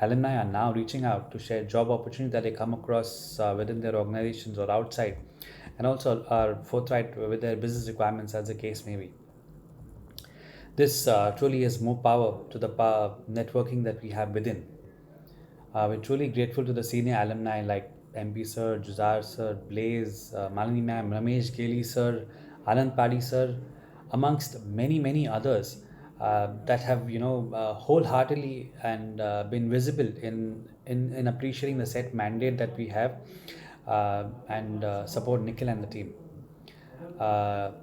Alumni are now reaching out to share job opportunities that they come across within their organizations or outside, and also are forthright with their business requirements as the case may be. This truly is more power to the networking that we have within. We're truly grateful to the senior alumni like MP Sir, Juzar Sir, Blaise, Malini Ma'am, Ramesh Gelli Sir, Anand Padi Sir, amongst many others that have wholeheartedly and been visible in appreciating the set mandate that we have and support Nikhil and the team.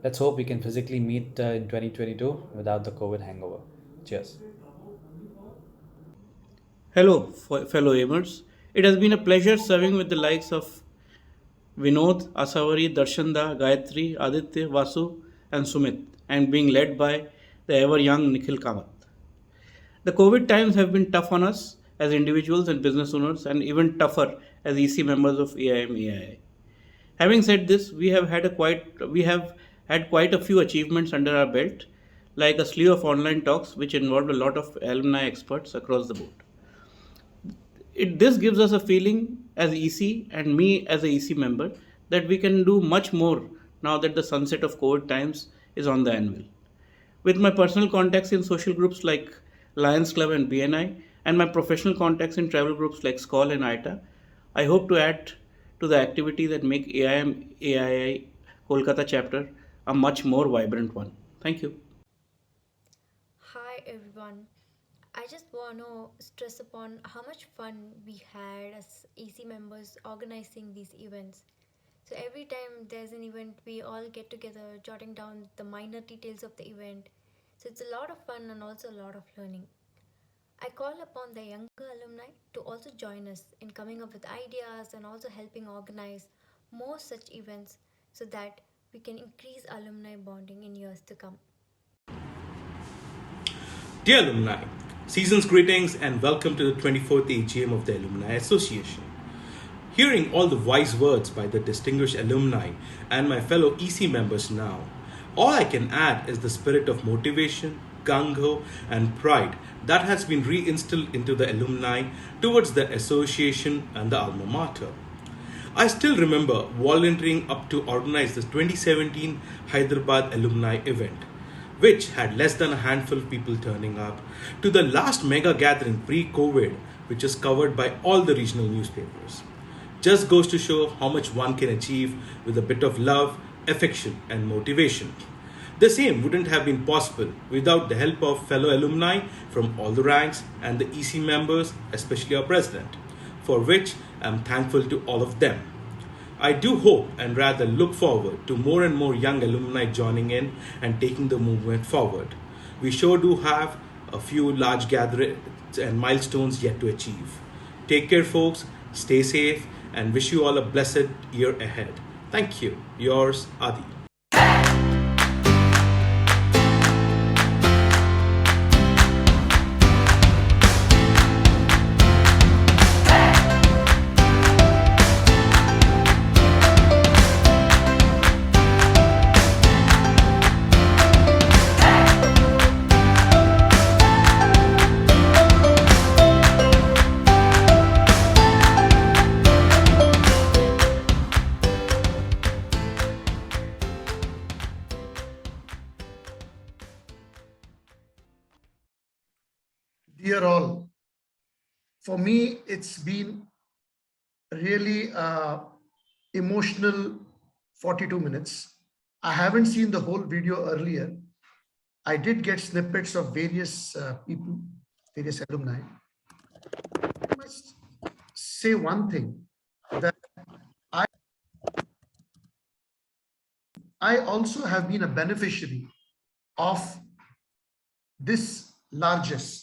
Let's hope we can physically meet in 2022 without the COVID hangover. Cheers. Hello, fellow aimers. It has been a pleasure serving with the likes of Vinod, Asavari, Darshanda, Gayatri, Aditya, Vasu, and Sumit, and being led by the ever young Nikhil Kamath. The COVID times have been tough on us as individuals and business owners, and even tougher as EC members of AIM AAI. Having said this, we have had quite a few achievements under our belt, like a slew of online talks which involved a lot of alumni experts across the board. This gives us a feeling as EC and me as a EC member that we can do much more now that the sunset of COVID times is on the anvil. With my personal contacts in social groups like Lions Club and BNI, and my professional contacts in travel groups like SCOL and ITA, I hope to add to the activity that make AIM AII Kolkata chapter a much more vibrant one. Thank you. Hi everyone, I just want to stress upon how much fun we had as AC members organizing these events. So every time there's an event, we all get together, jotting down the minor details of the event. So it's a lot of fun and also a lot of learning. I call upon the younger alumni to also join us in coming up with ideas and also helping organize more such events so that we can increase alumni bonding in years to come. Dear alumni, season's greetings and welcome to the 24th AGM of the Alumni Association. Hearing all the wise words by the distinguished alumni and my fellow EC members now, all I can add is the spirit of motivation, gung-ho and pride that has been reinstilled into the alumni towards the association and the Alma Mater. I still remember volunteering up to organize the 2017 Hyderabad alumni event, which had less than a handful of people turning up, to the last mega gathering pre-COVID, which is covered by all the regional newspapers. Just goes to show how much one can achieve with a bit of love, affection, and motivation. The same wouldn't have been possible without the help of fellow alumni from all the ranks and the EC members, especially our president, for which I'm thankful to all of them. I do hope and rather look forward to more and more young alumni joining in and taking the movement forward. We sure do have a few large gatherings and milestones yet to achieve. Take care, folks, stay safe, and wish you all a blessed year ahead. Thank you. Yours, Adi. Dear all, for me, it's been really emotional 42 minutes. I haven't seen the whole video earlier. I did get snippets of various people, various alumni. I must say one thing, that I also have been a beneficiary of this largesse.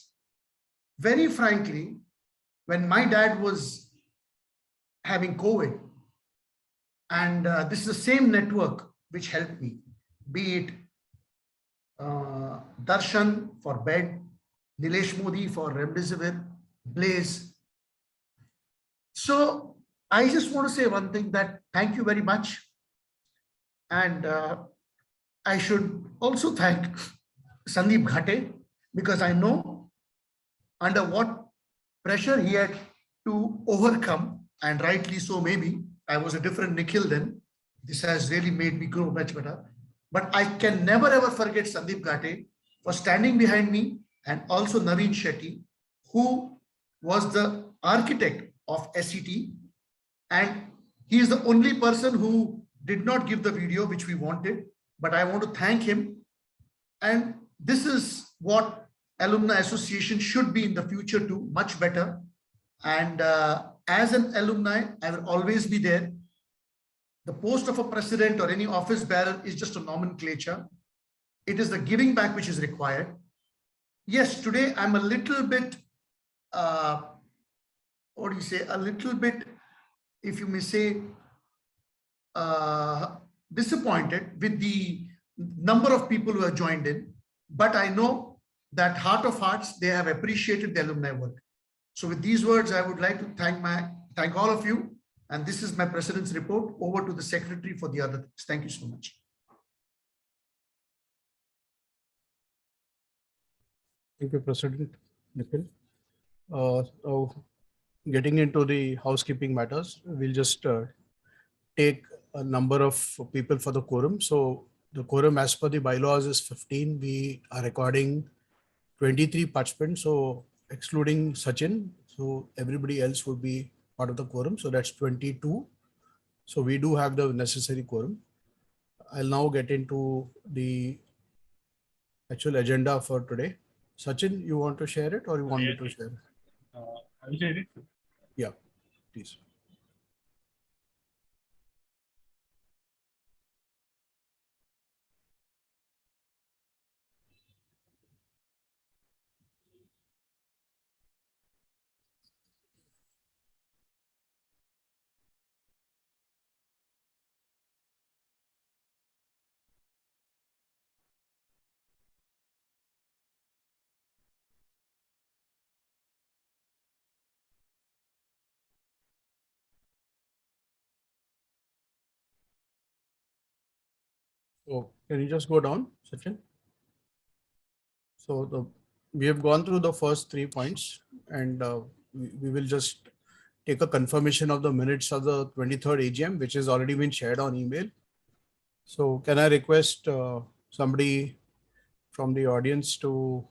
Very frankly, when my dad was having COVID, and this is the same network which helped me, be it Darshan for bed, Nilesh Modi for remdesivir, Blaise. So I just want to say one thing, that thank you very much. And I should also thank Sandeep Ghate, because I know under what pressure he had to overcome, and rightly so. Maybe I was a different Nikhil then. This has really made me grow much better. But I can never ever forget Sandeep Ghate for standing behind me, and also Naveen Shetty, who was the architect of SET, and he is the only person who did not give the video which we wanted, but I want to thank him. And this is what Alumni Association should be in the future too, much better. And as an alumni, I will always be there. The post of a president or any office bearer is just a nomenclature. It is the giving back which is required. Yes, today I'm a little bit, what do you say, a little bit, if you may say, disappointed with the number of people who have joined in, but I know that heart of hearts, they have appreciated the alumni work. So with these words, I would like to thank all of you. And this is my president's report. Over to the secretary for the other things. Thank you so much. Thank you, President Nikhil. So getting into the housekeeping matters, we'll just take a number of people for the quorum. So the quorum as per the bylaws is 15. We are recording 23 participants, so excluding Sachin. So everybody else would be part of the quorum. So that's 22. So we do have the necessary quorum. I'll now get into the actual agenda for today. Sachin, you want to share it or you want me to share it? I will share it. Yeah, please. So can you just go down, Sachin? So we have gone through the first 3 points, and we will just take a confirmation of the minutes of the 23rd AGM, which has already been shared on email. So can I request somebody from the audience to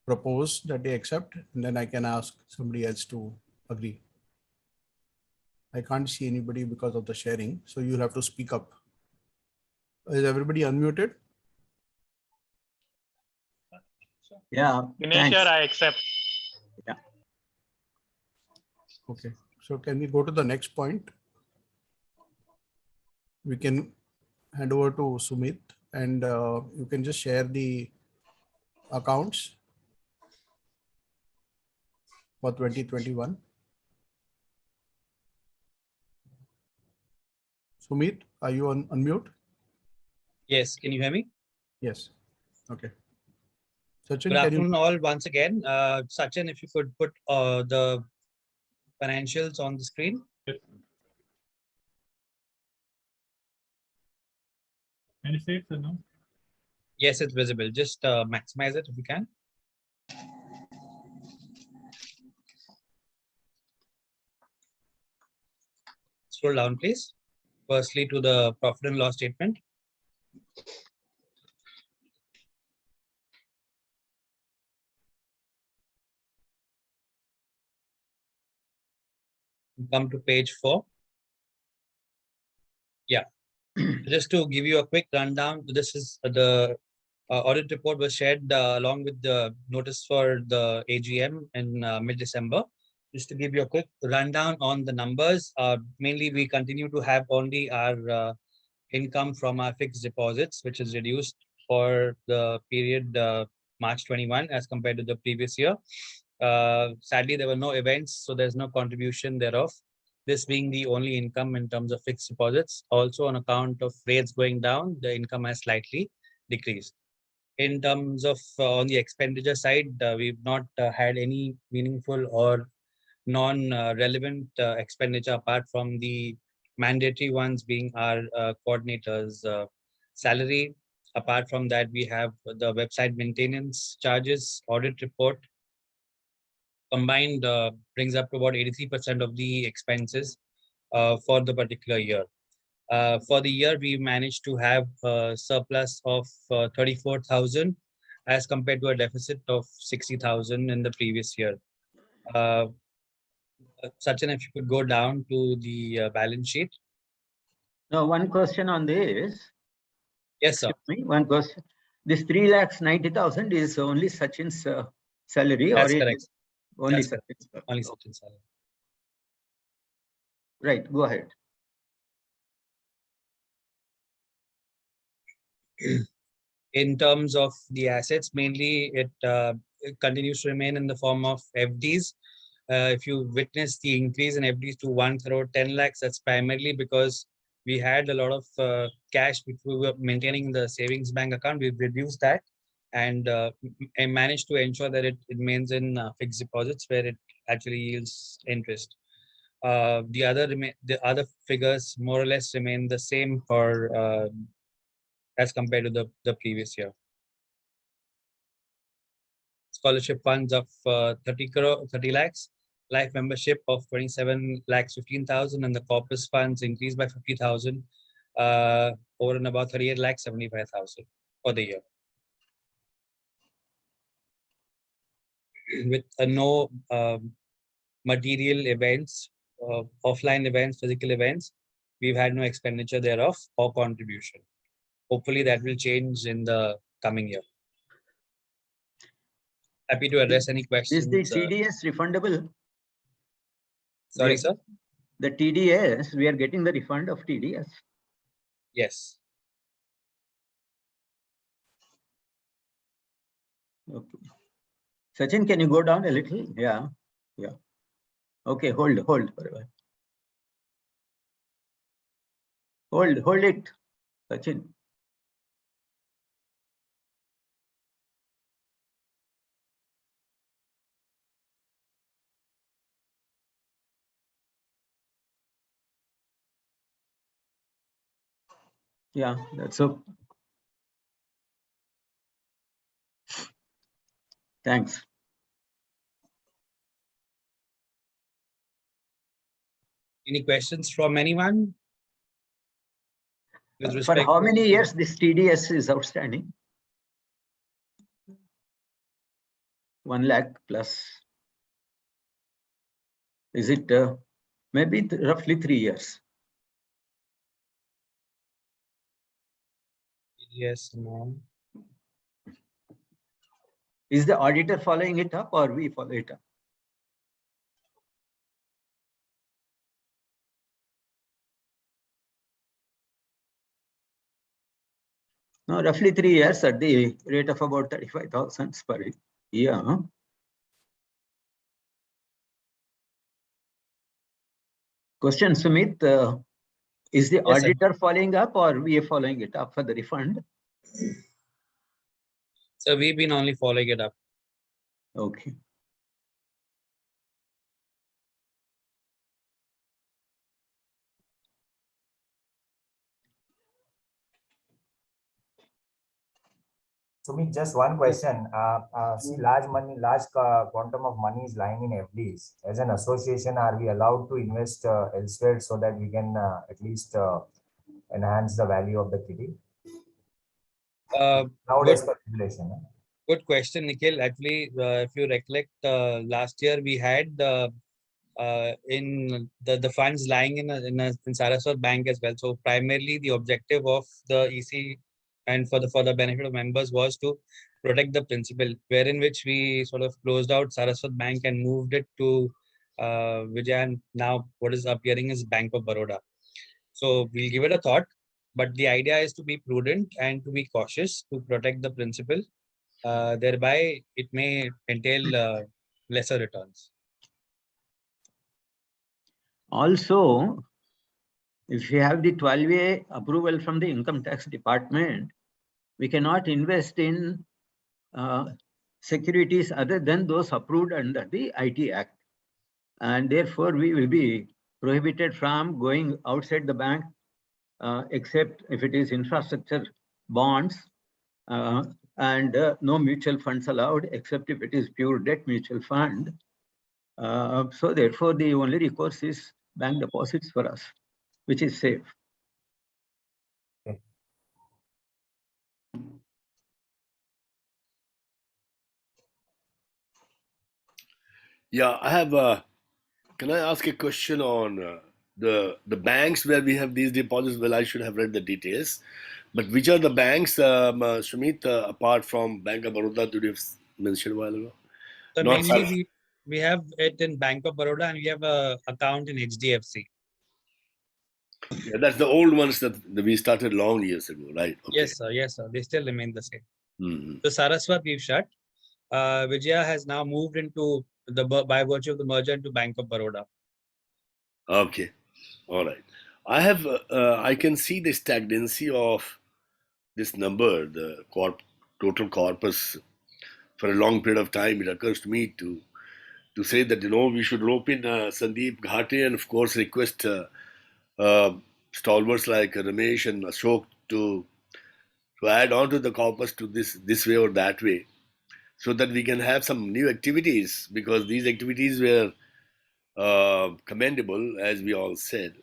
propose that they accept, and then I can ask somebody else to agree. I can't see anybody because of the sharing, so you'll have to speak up. Is everybody unmuted? Yeah. Dinesh, I accept. Yeah. Okay. So can we go to the next point? We can hand over to Sumit, and you can just share the accounts for 2021. Sumit, are you on unmute? Yes, can you hear me? Yes. Okay. Sachin, Good afternoon all once again. Sachin, if you could put the financials on the screen. Can you see it, sir? No? Yes, it's visible. Just maximize it if you can. Scroll down, please. Firstly, to the profit and loss statement. Come to page 4. Yeah. Just to give you a quick rundown, this is the audit report was shared along with the notice for the AGM in mid-December. Just to give you a quick rundown on the numbers, mainly we continue to have only our income from our fixed deposits, which is reduced for the period March 21 as compared to the previous year. Sadly, there were no events, so there's no contribution thereof. This being the only income in terms of fixed deposits. Also on account of rates going down, the income has slightly decreased. In terms of on the expenditure side, we've not had any meaningful or non-relevant expenditure apart from the mandatory ones being our coordinator's salary. Apart from that, we have the website maintenance charges, audit report. Combined brings up to about 83% of the expenses for the particular year. For the year, we managed to have a surplus of 34,000 as compared to a deficit of 60,000 in the previous year. Sachin, if you could go down to the balance sheet. Now, one question on this. Yes, sir. Excuse me, one question. This 3,90,000 is only Sachin's salary, That's or correct. only That's Sachin's? correct. Only Sachin's salary. Right, go ahead. In terms of the assets, mainly it continues to remain in the form of FDs. If you witness the increase in FDs to 1 crore 10 lakhs, that's primarily because we had a lot of cash which we were maintaining in the savings bank account. We've reduced that and managed to ensure that it remains in fixed deposits where it actually yields interest. The other figures more or less remain the same for as compared to the previous year. Scholarship funds of 30 lakhs, life membership of 27 lakhs 15,000, and the corpus funds increased by 50,000 over and about 38 lakhs 75,000 for the year. With no material events, offline events, physical events, we've had no expenditure thereof or contribution. Hopefully that will change in the coming year. Happy to address any questions. Is the TDS refundable? Sorry, sir? The TDS, we are getting the refund of TDS. Yes. Okay. Sachin, can you go down a little? Yeah. Yeah. Okay, hold for a while. Hold it, Sachin. Yeah, that's so. Thanks. Any questions from anyone? With For respect how to- many years this TDS is outstanding? 1 lakh plus. Is it maybe roughly 3 years? Yes, no. Is the auditor following it up or we follow it up? No, roughly 3 years at the rate of about 35,000 per year. Question, Sumit, is the Yes, sir. auditor following up or we are following it up for the refund? So we've been only following it up. Okay. Sumit, just one question. See, large quantum of money is lying in FDs. As an association, are we allowed to invest elsewhere so that we can at least enhance the value of the kitty? Nowadays, Good, regulation. good question, Nikhil. Actually, if you recollect, last year we had in the funds lying in Saraswat Bank as well. So primarily the objective of the EC and for the benefit of members was to protect the principal, wherein which we sort of closed out Saraswat Bank and moved it to Vijay. Now what is appearing is Bank of Baroda. So we'll give it a thought, but the idea is to be prudent and to be cautious to protect the principal. Thereby, it may entail lesser returns. Also, if you have the 12A approval from the income tax department, we cannot invest in securities other than those approved under the IT Act. And therefore, we will be prohibited from going outside the bank, except if it is infrastructure bonds, and no mutual funds allowed, except if it is pure debt mutual fund. So therefore, the only recourse is bank deposits for us, which is safe. Yeah, I have. Can I ask a question on the banks where we have these deposits? Well, I should have read the details, but which are the banks, Sumit, apart from Bank of Baroda that you mentioned a while ago? So Not mainly we have it in Bank of Baroda and we have a account in HDFC. Yeah, that's the old ones that we started long years ago, right? Okay. Yes, sir. Yes, sir. They still remain the same. Mm-hmm. So Saraswat we've shut. Vijaya has now moved into by virtue of the merger into Bank of Baroda. Okay, all right. I have. I can see the stagnancy of this number, the total corpus, for a long period of time. It occurs to me to say that we should rope in Sandeep Ghate and of course request stalwarts like Ramesh and Ashok to add on to the corpus to this way or that way, so that we can have some new activities, because these activities were commendable, as we all said.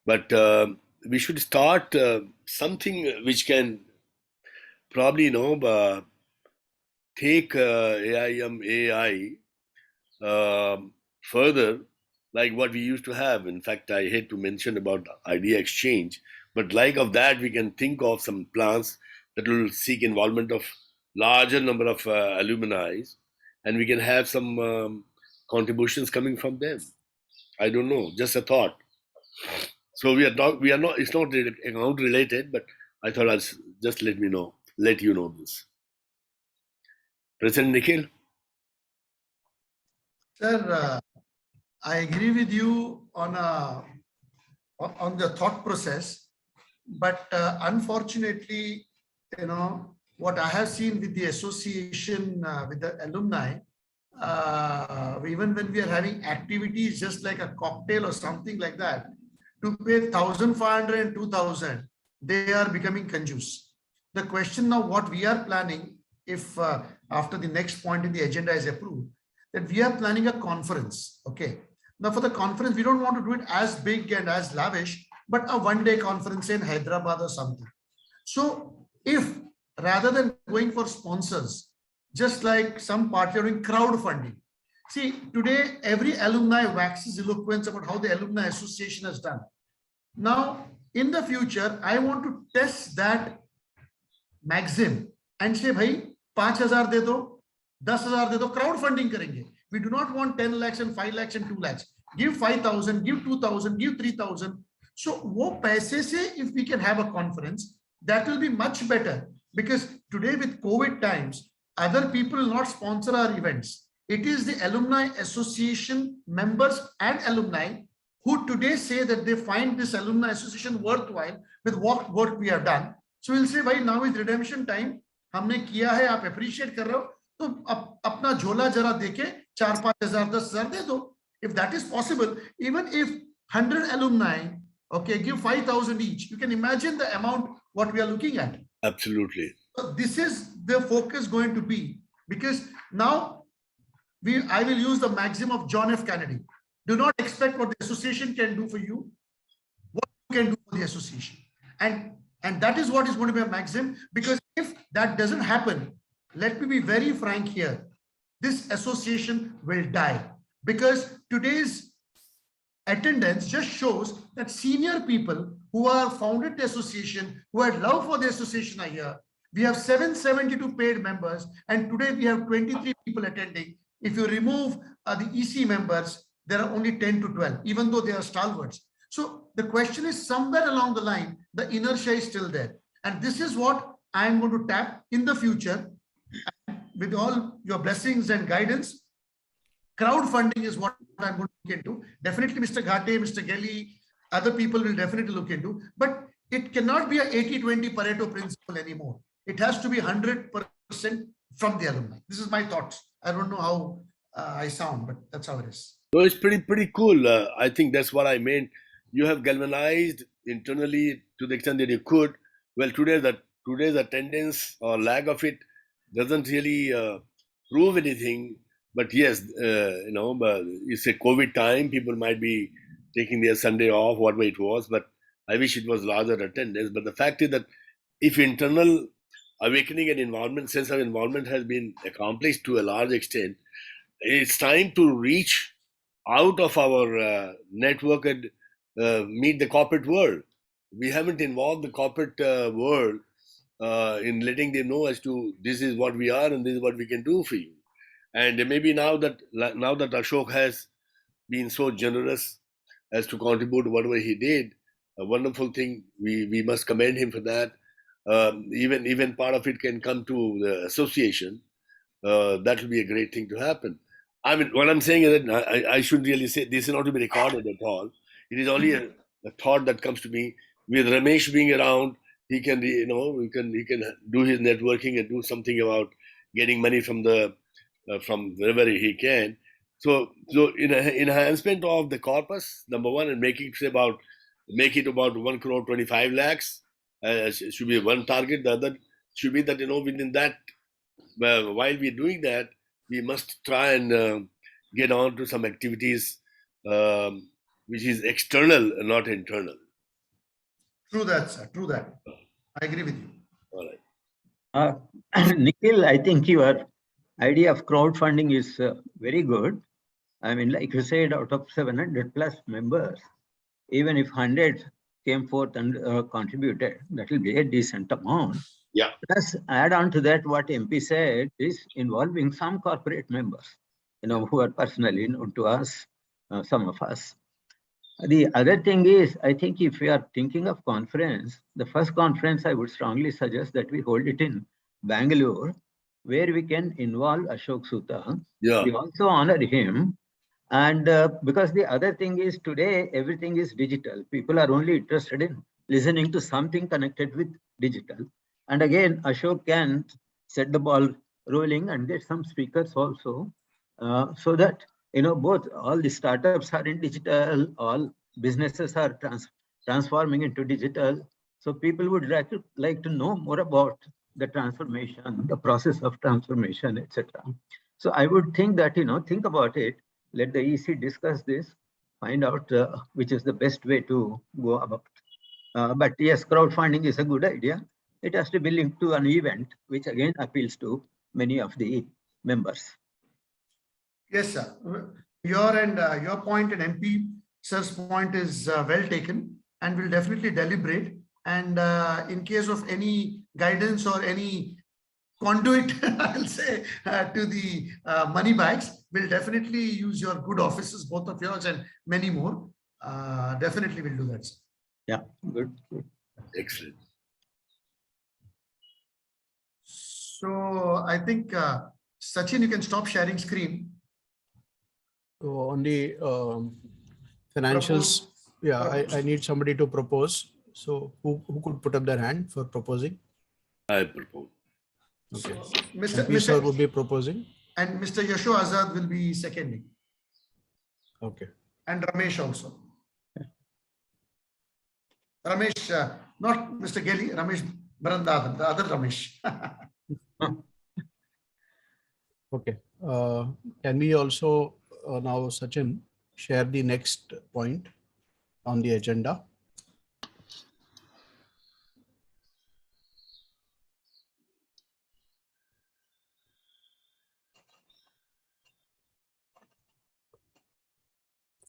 But we should start something which can probably take AIM AAI further, like what we used to have. In fact, I hate to mention about idea exchange, but like of that, we can think of some plans that will seek involvement of larger number of alumni and we can have some contributions coming from them. I don't know, just a thought. So we are not. It's not account related, but I thought I'll just let you know this. President Nikhil. Sir, I agree with you on the thought process, but unfortunately, what I have seen with the association, with the alumni, even when we are having activities just like a cocktail or something like that, to pay 1,500 and 2,000, they are becoming conjuice. The question now, what we are planning, if after the next point in the agenda is approved, that we are planning a conference. Okay. Now for the conference, we don't want to do it as big and as lavish, but a one-day conference in Hyderabad or something. So if rather than going for sponsors, just like some party are doing crowdfunding. See, today every alumni waxes eloquence about how the alumni association has done. Now, in the future, I want to test that maxim and say, bhai, 5,000 de do, 10,000 de do, crowdfunding karenge. We do not want 10 lakhs and 5 lakhs and 2 lakhs. Give 5,000, give 2,000, give 3,000. So, wo paise se, if we can have a conference, that will be much better, because today with COVID times, other people will not sponsor our events. It is the alumni association members and alumni who today say that they find this alumni association worthwhile with what work we have done. So we'll say, bhai, now is redemption time. हमने किया है, आप appreciate कर रहे हो, तो अपना झोला जरा देके 4-5 हजार 10 हजार दे दो. If that is possible, even if 100 alumni, okay, give 5,000 each, you can imagine the amount what we are looking at. Absolutely. So this is the focus going to be, because now I will use the maxim of John F. Kennedy. Do not expect what the association can do for you, what you can do for the association. And that is what is going to be a maxim, because if that doesn't happen, let me be very frank here, this association will die, because today's attendance just shows that senior people who are founded the association, who had love for the association are here. We have 772 paid members, and today we have 23 people attending. If you remove the EC members, there are only 10 to 12, even though they are stalwarts. So the question is, somewhere along the line, the inertia is still there. And this is what I am going to tap in the future. With all your blessings and guidance, crowdfunding is what I'm going to look into. Definitely Mr. Ghate, Mr. Gelli, other people will definitely look into. But it cannot be a 80-20 Pareto principle anymore. It has to be 100% from the alumni. This is my thoughts. I don't know how I sound, but that's how it is. So it's pretty cool. I think that's what I meant. You have galvanized internally to the extent that you could. Well, today's attendance or lack of it doesn't really prove anything. But yes, it's a COVID time. People might be taking their Sunday off, whatever it was. But I wish it was larger attendance. But the fact is that if internal awakening and involvement, sense of involvement has been accomplished to a large extent, it's time to reach out of our network and meet the corporate world. We haven't involved the corporate world in letting them know as to this is what we are and this is what we can do for you. And maybe now that Ashok has been so generous as to contribute whatever he did, a wonderful thing. We must commend him for that. Even part of it can come to the association. That will be a great thing to happen. I mean, what I'm saying is that I shouldn't really say this is not to be recorded at all. It is only a thought that comes to me. With Ramesh being around, he can he can do his networking and do something about getting money from wherever he can. So in enhancement of the corpus, number one, and make it about 1 crore 25 lakhs. Should be one target. The other should be that within that, while we're doing that, we must try and get on to some activities which is external and not internal. True that, sir. True that. I agree with you. All right. Nikhil, I think your idea of crowdfunding is very good. I mean, like you said, out of 700 plus members, even if 100 came forth and contributed, that will be a decent amount. Yeah. Plus, add on to that what MP said is involving some corporate members, who are personally known to us, some of us. The other thing is, I think if we are thinking of conference, the first conference I would strongly suggest that we hold it in Bangalore, where we can involve Ashok Soota. Yeah. We also honor him. And because the other thing is today, everything is digital. People are only interested in listening to something connected with digital. And again, Ashok can set the ball rolling and get some speakers also, so that, both all the startups are in digital, all businesses are transforming into digital. So people would like to know more about the transformation, the process of transformation, etc. So I would think that, think about it. Let the EC discuss this, find out which is the best way to go about. But yes, crowdfunding is a good idea. It has to be linked to an event, which again appeals to many of the members. Yes, sir. Your point and MP sir's point is well taken, and we'll definitely deliberate. And in case of any guidance or any conduit, I'll say, to the money bags, we'll definitely use your good offices, both of yours and many more. Definitely we'll do that, sir. Yeah, good. Excellent. So I think, Sachin, you can stop sharing screen. So on the financials, I need somebody to propose. So who could put up their hand for proposing? I propose. Okay. So, MP sir will be proposing. And Mr. Yashovardhan Azad will be seconding. Okay. And Ramesh also. Ramesh, not Mr. Gelli, Ramesh Barandadhan, the other Ramesh. Okay. Can we also now, Sachin, share the next point on the agenda?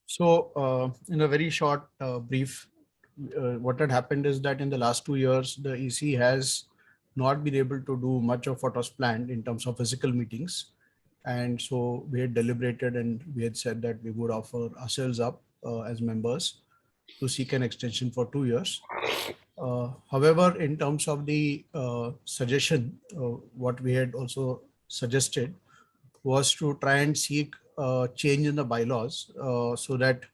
So in a very short brief, what had happened is that in the last 2 years, the EC has not been able to do much of what was planned in terms of physical meetings. And so we had deliberated and we had said that we would offer ourselves up as members to seek an extension for 2 years. However, in terms of the suggestion, what we had also suggested was to try and seek change in the bylaws so that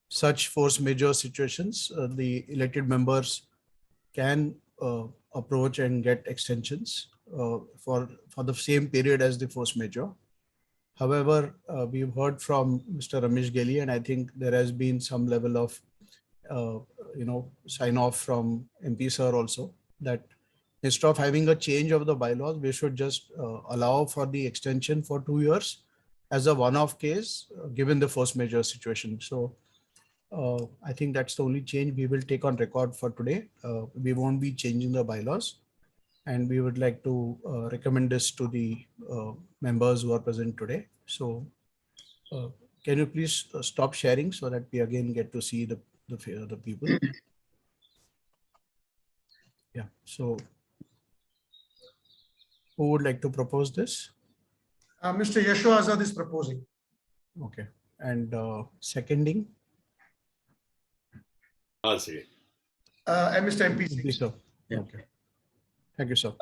such force majeure situations, the elected members can approach and get extensions for the same period as the force majeure. However, we've heard from Mr. Ramesh Gelli, and I think there has been some level of sign off from MP sir also, that instead of having a change of the bylaws, we should just allow for the extension for 2 years as a one-off case, given the force majeure situation. So I think that's the only change we will take on record for today. We won't be changing the bylaws, and we would like to recommend this to the members who are present today. So can you please stop sharing so that we again get to see the people? Yeah. So who would like to propose this? Mr. Yashovardhan Azad is proposing. Okay. And seconding? I'll say. And Mr. MP Singh. Sir. Yeah. Okay. Thank you, sir.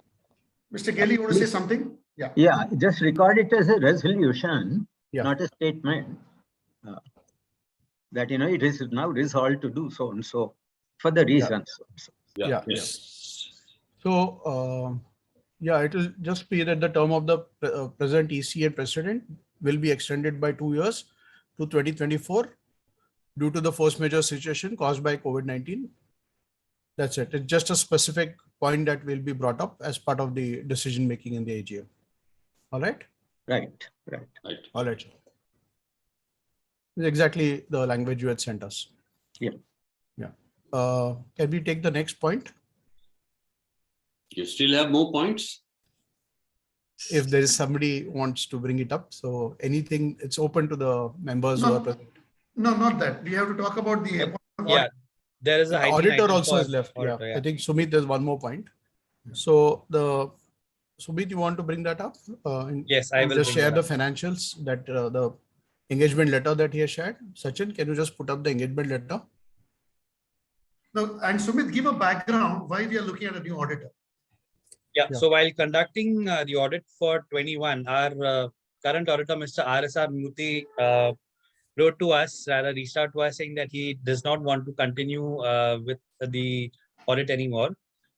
Mr. Gelli, you want to say something? Yeah. Yeah, just record it as a resolution, yeah, not a statement. That, it is now resolved to do so and so for the reasons. Yeah. So, it will just be that the term of the present EC and president will be extended by 2 years to 2024 due to the force majeure situation caused by COVID-19. That's it. It's just a specific point that will be brought up as part of the decision making in the AGM. All right? Right. All right. It's exactly the language you had sent us. Yeah. Can we take the next point? You still have more points? If there is somebody who wants to bring it up. So anything, it's open to the members who are present. No, not that. We have to talk about the there is a auditor also is left. I think Sumit, there's one more point. So Sumit, you want to bring that up? Yes, I will just bring share that the up. financials that the engagement letter that he has shared. Sachin, can you just put up the engagement letter? No, and Sumit, give a background why we are looking at a new auditor. Yeah. So while conducting the audit for 21, our current auditor, Mr. R.S.R. Muti, wrote to us, rather reached out to us saying that he does not want to continue with the audit anymore.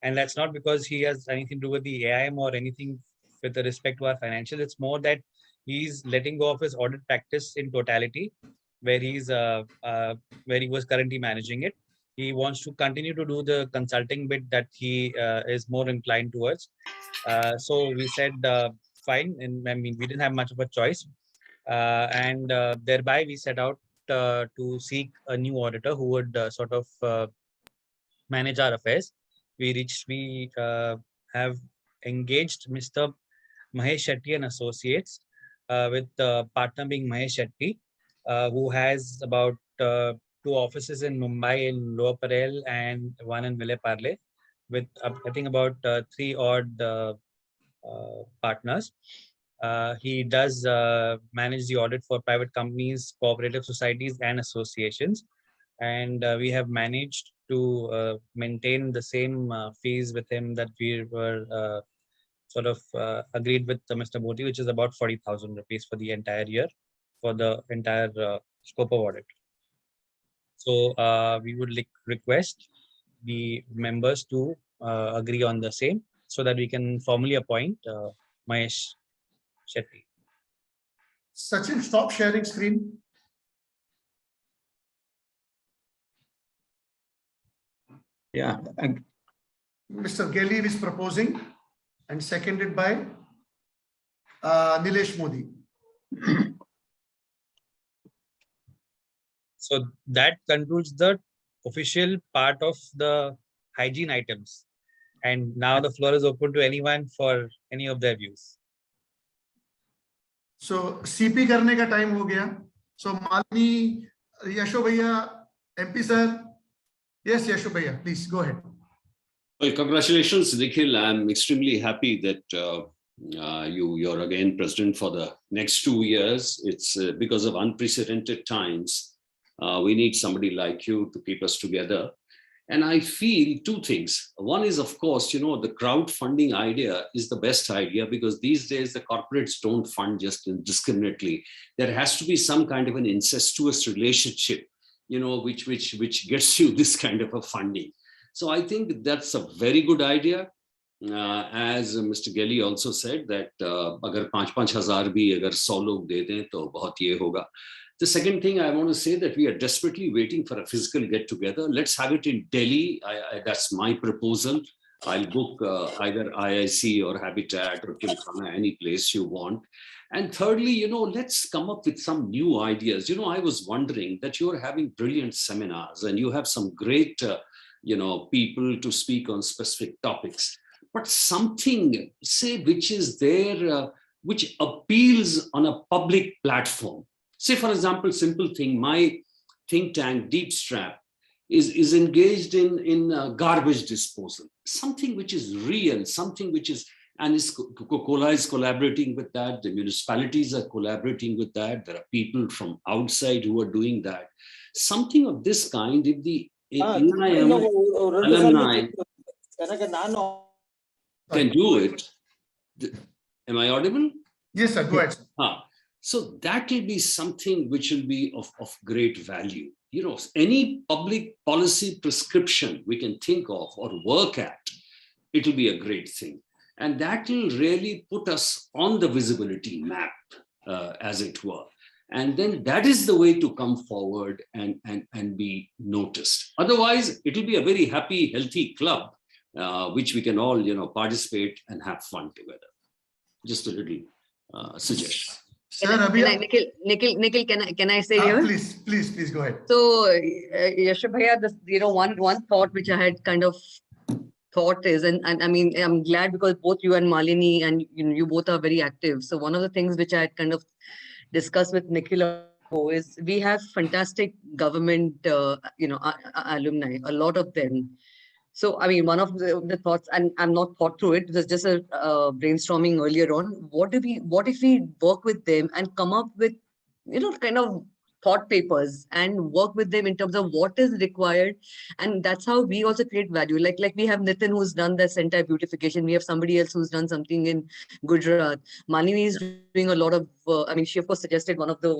And that's not because he has anything to do with the AIM or anything with respect to our financials. It's more that he's letting go of his audit practice in totality, where where he was currently managing it. He wants to continue to do the consulting bit that he is more inclined towards. So we said, fine. And I mean, we didn't have much of a choice. And thereby we set out to seek a new auditor who would sort of manage our affairs. We have engaged Mr. Mahesh Shetty and Associates, with partner being Mahesh Shetty, who has about 2 offices in Mumbai, in Lower Parel, and 1 in Vile Parle, with I think about 3 odd partners. He does manage the audit for private companies, cooperative societies, and associations. And we have managed to maintain the same fees with him that we were sort of agreed with Mr. Modi, which is about 40,000 rupees for the entire year, for the entire scope of audit. So we would request the members to agree on the same, so that we can formally appoint Mahesh Shetty. Sachin, stop sharing screen. Yeah. Mr. Gelli is proposing, and seconded by Nilesh Modi. So that concludes the official part of the hygiene items. And now the floor is open to anyone for any of their views. So CP करने का time हो गया. So Malini, Yasho Bhaiya, MP sir. Yes, Yasho Bhaiya, please go ahead. Well, congratulations, Nikhil. I'm extremely happy that you're again president for the next 2 years. It's because of unprecedented times. We need somebody like you to keep us together. And I feel 2 things. One is, of course, the crowdfunding idea is the best idea, because these days the corporates don't fund just indiscriminately. There has to be some kind of an incestuous relationship, which gets you this kind of a funding. So I think that's a very good idea. As Mr. Gelli also said, that agar 5,000 bhi agar 100 log de dein to bahut ye hoga. The second thing I want to say, that we are desperately waiting for a physical get together. Let's have it in Delhi. That's my proposal. I'll book either IIC or Habitat or Gymkhana, any place you want. And thirdly, let's come up with some new ideas. I was wondering that you're having brilliant seminars and you have some great people to speak on specific topics, but something, say, which is there, which appeals on a public platform. Say, for example, simple thing, my think tank, Deep Strap, is engaged in garbage disposal, something which is real, something which is, and Coca-Cola is collaborating with that, the municipalities are collaborating with that, there are people from outside who are doing that. Something of this kind, if the AIM alumni can do it. Am I audible? Yes, sir, go ahead. So that will be something which will be of great value. Any public policy prescription we can think of or work at, it will be a great thing. And that will really put us on the visibility map, as it were. And then that is the way to come forward and be noticed. Otherwise, it will be a very happy, healthy club, which we can all, participate and have fun together. Just a little suggestion. Nikhil, can I say here? Please go ahead. So, Yashovardhan, this, one thought which I had kind of thought is, and I mean, I'm glad because both you and Malini and you both are very active. So one of the things which I had kind of discussed with Nikhil is we have fantastic government, alumni, a lot of them. So, I mean, one of the thoughts, and I'm not thought through it, it was just a brainstorming earlier on. What if we work with them and come up with, kind of thought papers and work with them in terms of what is required, and that's how we also create value. Like we have Nitin who's done the center beautification. We have somebody else who's done something in Gujarat. Malini is doing a lot of. I mean, she of course suggested one of the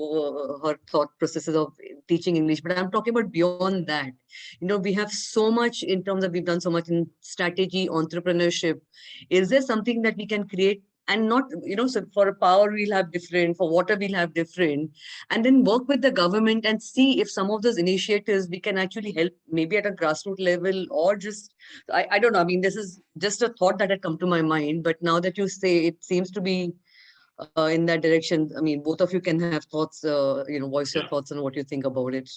her thought processes of teaching English, but I'm talking about beyond that. We have so much in terms of we've done so much in strategy, entrepreneurship. Is there something that we can create? And not, so for power, we'll have different, for water, we'll have different, and then work with the government and see if some of those initiatives we can actually help, maybe at a grassroots level, or just, I don't know. I mean, this is just a thought that had come to my mind, but now that you say it seems to be in that direction. I mean, both of you can have thoughts, voice your thoughts on what you think about it.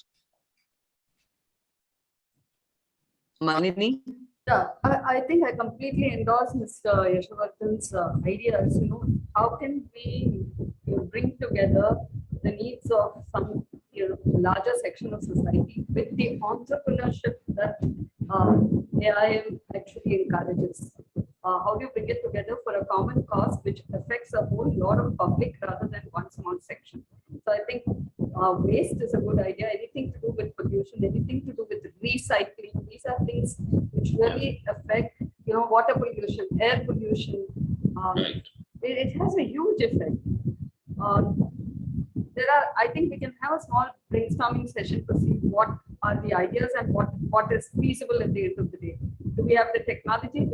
Malini? Yeah, I think I completely endorse Mr. Yashovardhan's ideas. How can we bring together the needs of some larger section of society with the entrepreneurship that AIM actually encourages? How do you bring it together for a common cause which affects a whole lot of public rather than one small section? So I think waste is a good idea. Anything to do with pollution, anything to do with recycling, these are things which really affect, water pollution, air pollution. It has a huge effect. I think we can have a small brainstorming session to see what are the ideas and what is feasible at the end of the day. Do we have the technology?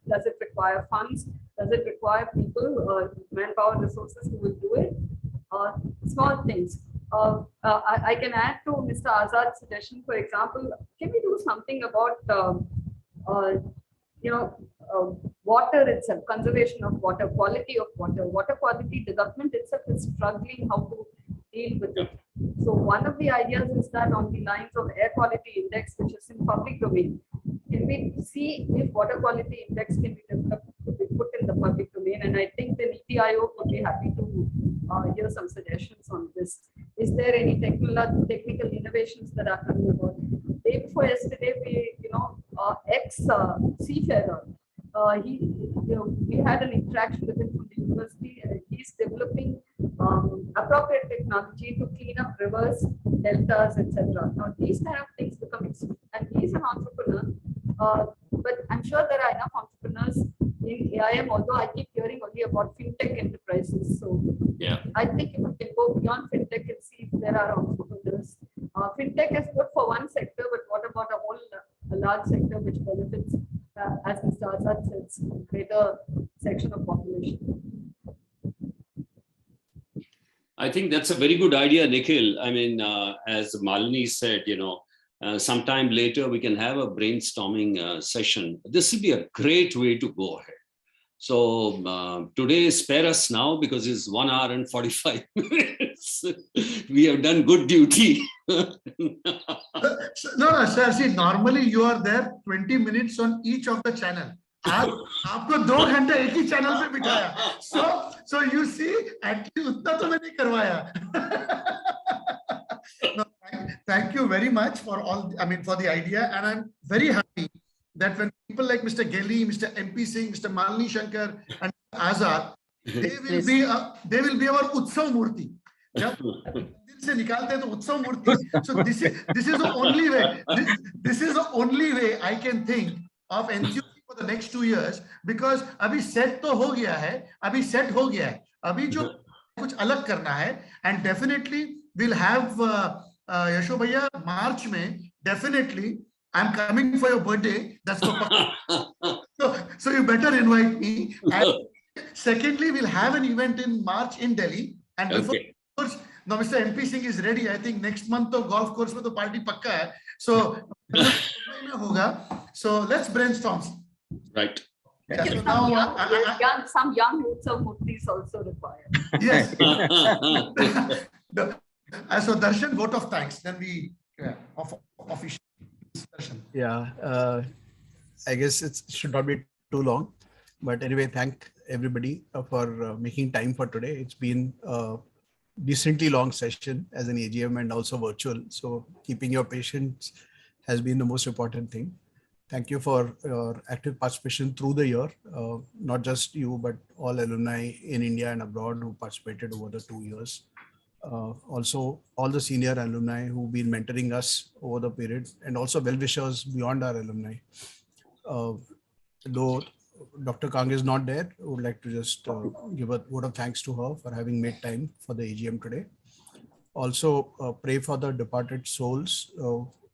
Does it require funds? Does it require people, manpower, resources who will do it? Small things. I can add to Mr. Azad's suggestion. For example, can we do something about water itself, conservation of water, quality of water quality? The government itself is struggling how to deal with it. So one of the ideas is that on the lines of air quality index, which is in public domain, can we see if water quality index can be developed to be put in the public domain? And I think the Niti Aayog would be happy to hear some suggestions on this. Is there any technical innovations that are coming about? Day before yesterday, ex-seafarer, we had an interaction with him from the university. He's developing appropriate technology to clean up rivers, deltas, etc. Now, these kind of things becoming, and he's an entrepreneur, but I'm sure there are enough entrepreneurs in AIM, although I keep hearing only about fintech enterprises. So I think if we can go beyond fintech and see if there are entrepreneurs. Fintech is good for one sector, but what about a large sector which benefits, as Mr. Azad says, greater section of population? I think that's a very good idea, Nikhil. I mean, as Malini said, sometime later we can have a brainstorming session. This will be a great way to go ahead. So today, spare us now because it's 1 hour and 45 minutes. We have done good duty. No, sir. See, normally you are there 20 minutes on each of the channel. आपको 2 घंटे एक ही channel पे बिठाया. So you see, at least उतना तो मैंने करवाया. No, thank you very much for for the idea, and I'm very happy that when people like Mr. Gelli, Mr. M.P Singh, Mr. Malini Shankar, and Azad, they will be our Utsav Murti. So this is the only way. This is the only way I can think of NCUC for the next 2 years, because अभी set तो हो गया है, अभी set हो गया है, अभी जो कुछ अलग करना है, and definitely we'll have Yasho Bhaiya March में definitely. I'm coming for your birthday. That's for so you better invite me. And secondly, we'll have an event in March in Delhi. And before, of course, now Mr. M.P Singh is ready. I think next month the golf course with the party pakka hai. So, so let's brainstorm. Right. Yeah, so some young Utsav Murtis also required. Yes. So Darshan, vote of thanks. Then we official. Yeah, I guess it should not be too long, but anyway, thank everybody for making time for today. It's been a decently long session as an AGM and also virtual. So keeping your patience has been the most important thing. thank you for your active participation through the year. Not just you, but all alumni in India and abroad who participated over the 2 years. Also, all the senior alumni who've been mentoring us over the period, and also well-wishers beyond our alumni. Though Dr. Kang is not there, I would like to just give a vote of thanks to her for having made time for the AGM today. Also, pray for the departed souls,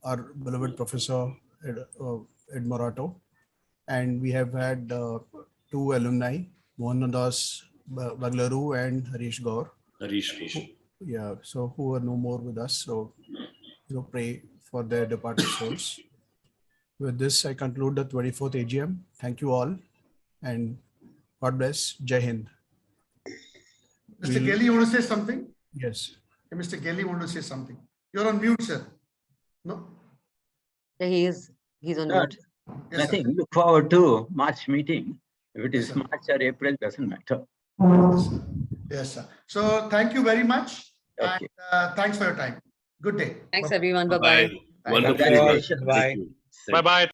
our beloved Professor Ed Morato. And we have had 2 alumni, Mohandas Baglaru and Harish Gaur. Yeah, so who are no more with us. So, pray for their departed souls. With this, I conclude the 24th AGM. Thank you all, and God bless. Jai Hind. Mr. Gelli, you want to say something? Yes. Okay, Mr. Gelli want to say something. You're on mute, sir. No? Yeah, he's on Sir, mute. Yes, nothing. sir. Look forward to March meeting. If it is March or April, doesn't matter. Yes, sir. So thank you very much. Okay. And thanks for your time. Good day. Thanks, Bye-bye. everyone. Bye-bye. Wonderful. Congratulations. Bye. Bye.